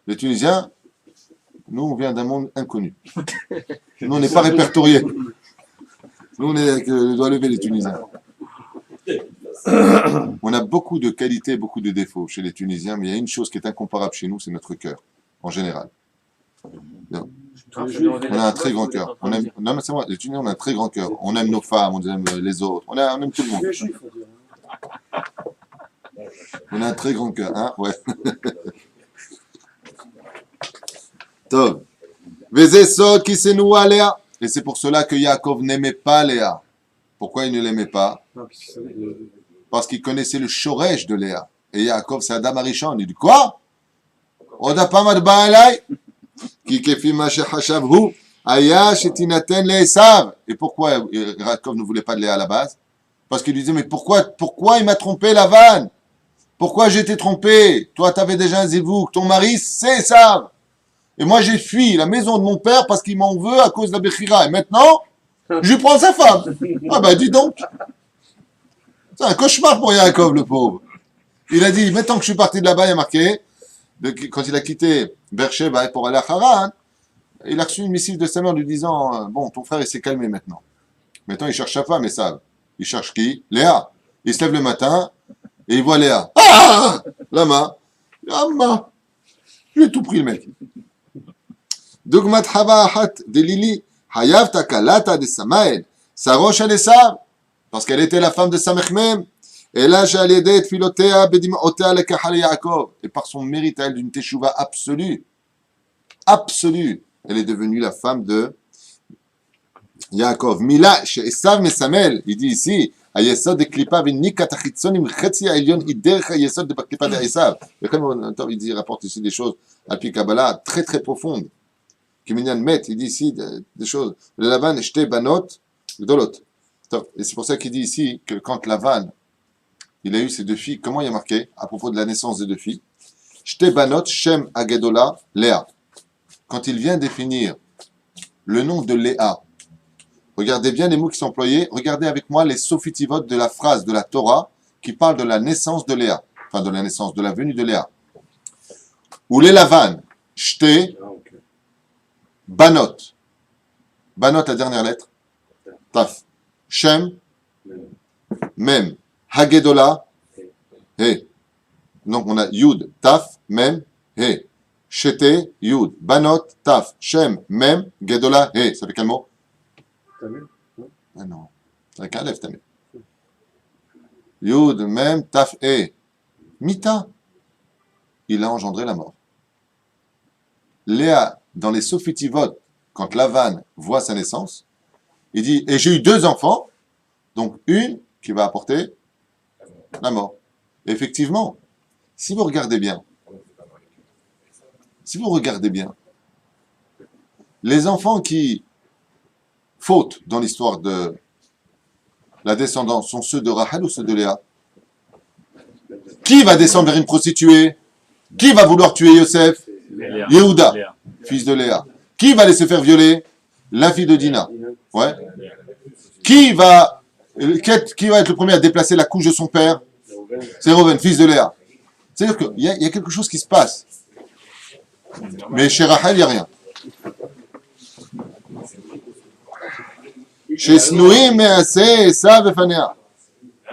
Les Tunisiens, nous, on vient d'un monde inconnu. Nous, on n'est pas répertoriés. Nous, on est avec le doigt levé, les Tunisiens. On a beaucoup de qualités, beaucoup de défauts chez les Tunisiens, mais il y a une chose qui est incomparable chez nous, c'est notre cœur, en général. Donc, on a un très grand cœur. Non, mais c'est vrai, les Tunisiens, on a un très grand cœur. On aime nos femmes, on aime les autres, on aime tout le monde. On a un très grand cœur, hein? Ouais. Tov. Vezesod qui s'est noué à Léa. Et c'est pour cela que Yaakov n'aimait pas Léa. Pourquoi il ne l'aimait pas? Parce qu'il connaissait le shoresh de Léa. Et Yaakov, c'est Adam Arishon. Il dit quoi? Oda pamad ba'alai. Ki kefi ma shechashavhu. Aya shetinaten le'esav. Et pourquoi Yaakov ne voulait pas de Léa à la base? Parce qu'il lui disait, mais pourquoi il m'a trompé Lavan? Pourquoi j'ai été trompé? Toi, tu avais déjà un zivouk. Ton mari, c'est Esav. Et moi, j'ai fui la maison de mon père parce qu'il m'en veut à cause de la Bechira. Et maintenant, je lui prends sa femme. Ah ben, dis donc. C'est un cauchemar pour Yaakov, le pauvre. Il a dit, maintenant que je suis parti de là-bas, il y a marqué, quand il a quitté Beersheba pour aller à Haran, il a reçu une missive de sa mère lui disant, bon, ton frère, il s'est calmé maintenant. Maintenant, il cherche sa femme, Esav. Il cherche qui? Léa. Il se lève le matin et il voit Léa. Ah! Lama. Lama. Je lui ai tout pris, le mec. Dogmat Hava Ahat de Lili. Hayav Takalata de Samael. Sarosh al Esav. Parce qu'elle était la femme de Samechmem. Et là, j'ai allé filotea bedimotea le kahal Yaakov. Et par son mérite, elle, d'une teshuva absolue. Absolue. Elle est devenue la femme de Yaakov. Mila, chez Esav Mesamel. Il dit ici, Ayesod de Klipa v'nika tachitzonim chetzi ha'elyon iderech Ayesod de Klipa de Esav. Et comme il dit, il rapporte ici des choses, à Pi Kabbalah, très très profondes. Kiminyan Met, il dit ici des choses. Le Lavan et Shte Banot, Gdolot. Et c'est pour ça qu'il dit ici que quand Lavan, il a eu ses deux filles, comment il y a marqué, à propos de la naissance des deux filles? Shte Banot, Shem Agedola, Léa. Quand il vient définir le nom de Léa, regardez bien les mots qui sont employés, regardez avec moi les sophitivot de la phrase de la Torah qui parle de la naissance de Léa, enfin de la naissance, de la venue de Léa. Ou les Lavan, Shte, Ah, ok. Banot. Banot, la dernière lettre. Taf. Shem, Même. Mem. Hagedola, He. Donc on a Yud, Taf, Mem, He. Shete, Yud. Banot, Taf, Shem, Mem, Gedola, He. Ça fait quel mot? T'as vu? Ah non. Avec un lève, t'as mis. Yud, Mem, Taf, He. Mita. Il a engendré la mort. Léa, dans les Sophitivot, quand Lavan voit sa naissance, il dit, et j'ai eu 2 enfants, donc une qui va apporter la mort. Et effectivement, si vous regardez bien, les enfants qui fautent dans l'histoire de la descendance sont ceux de Rachel ou ceux de Léa? Qui va descendre vers une prostituée? Qui va vouloir tuer Yosef? Léa. Yehuda, Léa. fils de Léa. Qui va aller se faire violer? La fille de Dina. Ouais. Qui va être le premier à déplacer la couche de son père? C'est Reuven, fils de Léa. C'est-à-dire qu'il y a quelque chose qui se passe. Mais chez Rachel, il n'y a rien. Chez Snouim, c'est Esav et Fanea.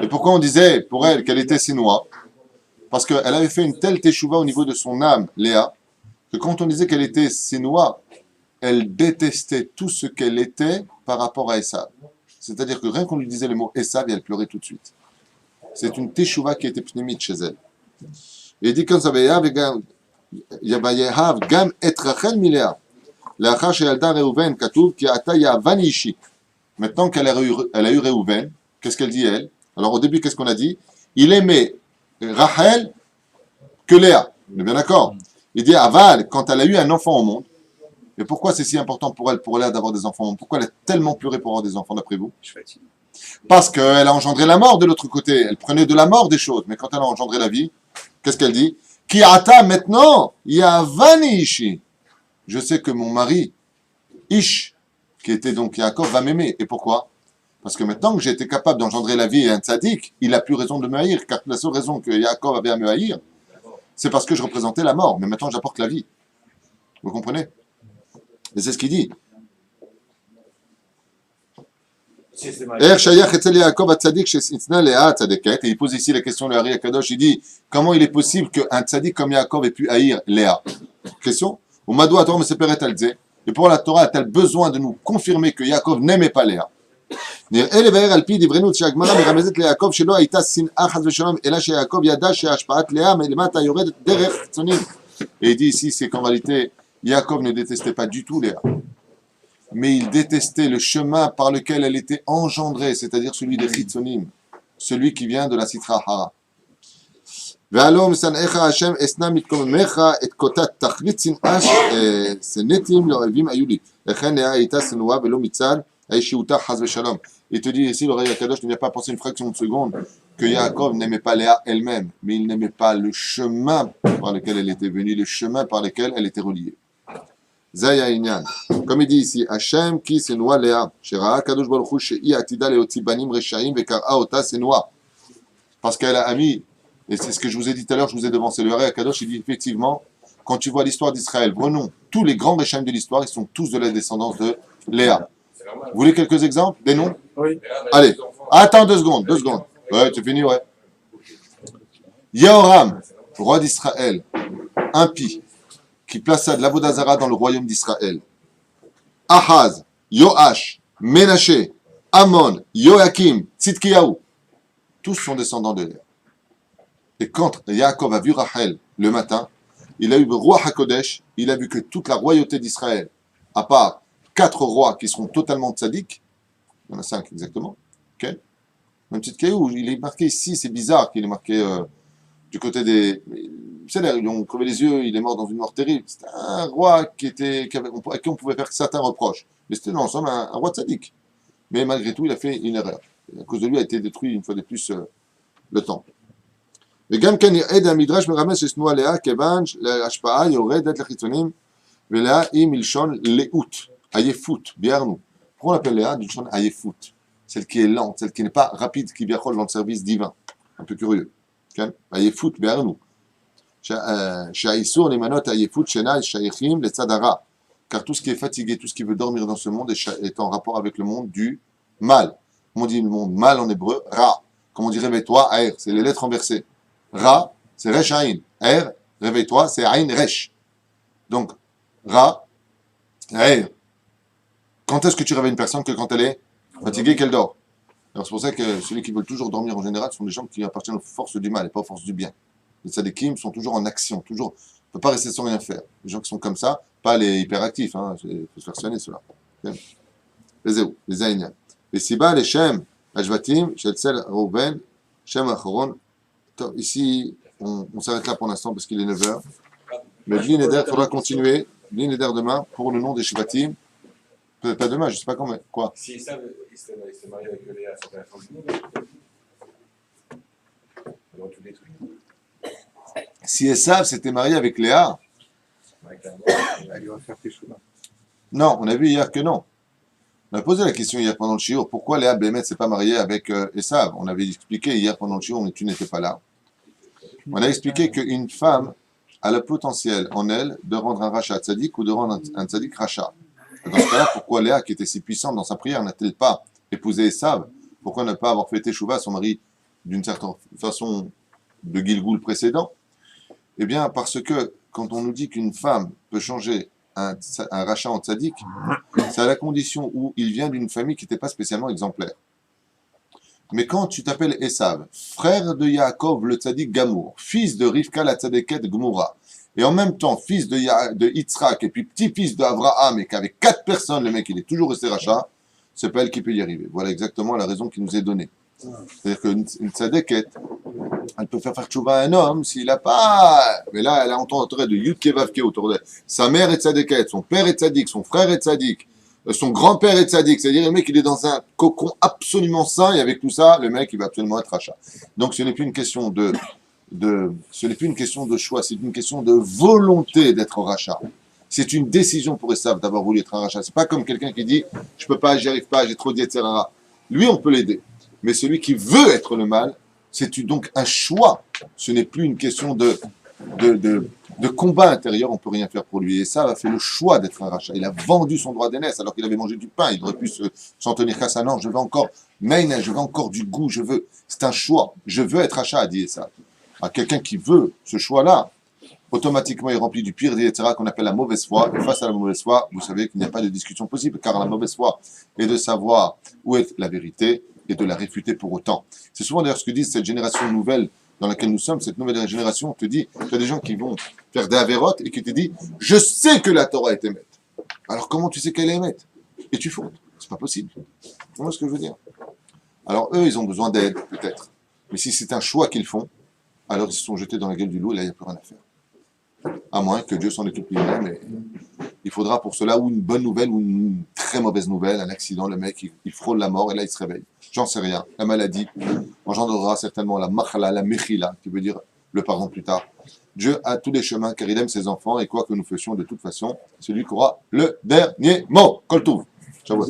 Et pourquoi on disait pour elle qu'elle était Sénoua? Parce qu'elle avait fait une telle teshuva au niveau de son âme, Léa, que quand on disait qu'elle était Sénoua, elle détestait tout ce qu'elle était par rapport à Esav. C'est-à-dire que rien qu'on lui disait le mot Esav, elle pleurait tout de suite. C'est une teshuva qui était pnémite chez elle. Et il dit comme ça, Yabayehav gam et Rachel miléa. L'achar she'yalda Reuven katuv ki ata yavan ishi. Maintenant qu'elle a eu Reuven, qu'est-ce qu'elle dit elle? Alors au début, qu'est-ce qu'on a dit? Il aimait Rachel que Léa. On est bien d'accord? Il dit Aval, quand elle a eu un enfant au monde, et pourquoi c'est si important pour elle, pour Léa, d'avoir des enfants au monde? Pourquoi elle a tellement pleuré pour avoir des enfants, d'après vous? Je fatigue. Parce qu'elle a engendré la mort de l'autre côté. Elle prenait de la mort des choses. Mais quand elle a engendré la vie, qu'est-ce qu'elle dit? Ki ata maintenant, yavani ishi. Je sais que mon mari, Ish, qui était donc Yaakov, va m'aimer. Et pourquoi? Parce que maintenant que j'ai été capable d'engendrer la vie et un tzaddik, il n'a plus raison de me haïr. Car la seule raison que Yaakov avait à me haïr, c'est parce que je représentais la mort. Mais maintenant, j'apporte la vie. Vous comprenez? Et c'est ce qu'il dit. Et il pose ici la question de Hari Akadosh. Il dit, comment il est possible qu'un tzaddik comme Yaakov ait pu haïr Léa? Question. Et pour la Torah a-t-elle besoin de nous confirmer que Yaakov n'aimait pas Léa? Et il dit ici, c'est qu'en réalité, Yaakov ne détestait pas du tout Léa. Mais il détestait le chemin par lequel elle était engendrée, c'est-à-dire celui des Chitzonim, celui qui vient de la Sitra Hara. Il te dit ici, le Raï Akadosh ne vient pas penser une fraction de seconde que Yaakov n'aimait pas Léa elle-même, mais il n'aimait pas le chemin par lequel elle était venue, le chemin par lequel elle était reliée. Zaya Inyan. Comme il dit ici, Hachem qui Sénoua Léa, Shera Kadosh Baruch Hu Shei Atida Leotzi Banim Reshaim Vekara Ota Sénoua. Parce qu'elle a mis, et c'est ce que je vous ai dit tout à l'heure, je vous ai devancé le Raï Kadosh, il dit effectivement, quand tu vois l'histoire d'Israël, prenons tous les grands Reshaim de l'histoire, ils sont tous de la descendance de Léa. Vous voulez quelques exemples, des noms? Oui. Allez, attends 2 secondes, 2 secondes. Ouais, tu finis, ouais. Yehoram, roi d'Israël, impie, qui plaça de l'Avodazara dans le royaume d'Israël. Ahaz, Yoash, Ménaché, Amon, Joachim, Tzidkiyahu, tous sont descendants de Léa. Et quand Yaakov a vu Rachel le matin, il a eu le roi HaKodesh, il a vu que toute la royauté d'Israël, à part 4 rois qui seront totalement tzaddik, il y en a 5 exactement, ok? Même Tzidkiyahu, il est marqué ici, c'est bizarre qu'il est marqué du côté des... Vous savez, ils lui ont crevé les yeux, il est mort dans une mort terrible. C'était un roi à qui on pouvait faire certains reproches. Mais c'était dans l'ensemble un roi tzaddik. Mais malgré tout, il a fait une erreur. Et à cause de lui, a été détruit une fois de plus le temple. וגם כן יעד המדרש מרמז ששנואה לאה כיוון להשפעה יורדת לחיצונים ולאה היא מלשון לאות, עייפות, ביארנו. Pourquoi on l'appelle Léa? Du son עייפות. Celle qui est lente, celle qui n'est pas rapide, qui viajole dans le service divin. Un peu curieux. עייפות, ביארנו. שהאיסור למנות עייפות שינה שייכים לצד הרע. Car tout ce qui est fatigué, tout ce qui veut dormir dans ce monde est en rapport avec le monde du mal. Comme on dit le monde mal en hébreu, ra. Comme on dit réveille-toi, air, c'est les lettres renversées. Ra, c'est resh aïn. Air, réveille-toi, c'est aïn resh. Donc, ra, air. Quand est-ce que tu réveilles une personne que quand elle est fatiguée, qu'elle dort? Alors c'est pour ça que ceux qui veulent toujours dormir en général sont des gens qui appartiennent aux forces du mal et pas aux forces du bien. Les tzadikim sont toujours en action, toujours. On ne peut pas rester sans rien faire. Les gens qui sont comme ça, pas les hyperactifs, hein, il faut se faire soigner cela. Les Aïniens. Les Siba, les Shem, Ashvatim, Shetzel, Reuven, Shem Acharon. Ici, on s'arrête là pour l'instant parce qu'il est 9h. Mais Bli Neder, il faudra continuer. Bli Neder demain pour le nom des Shvatim. Peut-être pas demain, je ne sais pas quand, mais quoi. Si il s'est marié avec Léa, ça fait la fin du monde. On aurait tout détruit. Si Esav s'était marié avec Léa, Elle lui va faire Teshuva. non, on a vu hier que non. On a posé la question hier pendant le shiur, pourquoi Léa Bémet ne s'est pas mariée avec Esav? On avait expliqué hier pendant le shiur, mais tu n'étais pas là. On a expliqué qu'une femme a le potentiel en elle de rendre un rachat tzaddik ou de rendre un tzaddik rachat. Dans ce cas-là, pourquoi Léa, qui était si puissante dans sa prière, n'a-t-elle pas épousé Esav? Pourquoi ne pas avoir fait Teshuva à son mari d'une certaine façon de Gilgoul précédent? Eh bien, parce que quand on nous dit qu'une femme peut changer un rachat en tzaddik, c'est à la condition où il vient d'une famille qui n'était pas spécialement exemplaire. Mais quand tu t'appelles Esav, frère de Yaakov le tzaddik Gamour, fils de Rivka la tzaddiket Gmoura, et en même temps fils de Yitzhak, et puis petit-fils d'Avraham, et qu'avec 4 personnes, le mec il est toujours resté rachat, c'est pas elle qui peut y arriver. Voilà exactement la raison qui nous est donnée. C'est-à-dire qu'une tzaddiket, elle peut faire tchouva à un homme s'il n'a pas. Mais là, elle a entendu de Yud Kevavke autour d'elle. Sa mère est tzaddiket, son père est tzaddik, son frère est tzaddik, son grand-père est tzaddik. C'est-à-dire, le mec, il est dans un cocon absolument sain, et avec tout ça, le mec, il va absolument être rachat. Donc, ce n'est plus une question ce n'est plus une question de choix, c'est une question de volonté d'être rachat. C'est une décision pour Esav d'avoir voulu être un rachat. C'est pas comme quelqu'un qui dit, je peux pas, j'y arrive pas, j'ai trop dit, etc. Lui, on peut l'aider. Mais celui qui veut être le mal, c'est donc un choix. Ce n'est plus une question de combat intérieur, on ne peut rien faire pour lui. Et ça a fait le choix d'être un rachat. Il a vendu son droit d'aînesse alors qu'il avait mangé du pain. Il aurait pu s'en tenir qu'à ça. Non, je veux encore Meina, je veux encore du goût, je veux. C'est un choix. Je veux être rachat, a dit ça. À quelqu'un qui veut ce choix-là, automatiquement il remplit du pire, etc., qu'on appelle la mauvaise foi. Et face à la mauvaise foi, vous savez qu'il n'y a pas de discussion possible, car la mauvaise foi est de savoir où est la vérité et de la réfuter pour autant. C'est souvent d'ailleurs ce que disent cette génération nouvelle dans laquelle nous sommes, cette nouvelle génération, te dit, tu as des gens qui vont faire des avérotes et qui te disent, je sais que la Torah est émette. Alors comment tu sais qu'elle est émette? Et tu fautes. C'est pas possible. Tu vois ce que je veux dire? Alors eux, ils ont besoin d'aide, peut-être. Mais si c'est un choix qu'ils font, alors ils se sont jetés dans la gueule du loup et là, il n'y a plus rien à faire. À moins que Dieu s'en occupe lui-même. Et il faudra pour cela ou une bonne nouvelle ou une très mauvaise nouvelle, un accident, le mec, il frôle la mort et là, il se réveille. J'en sais rien. La maladie engendrera certainement la machala, la mechila, qui veut dire le pardon plus tard. Dieu a tous les chemins car il aime ses enfants et quoi que nous fassions de toute façon, c'est lui qui aura le dernier mot. Kol Tov. Ciao.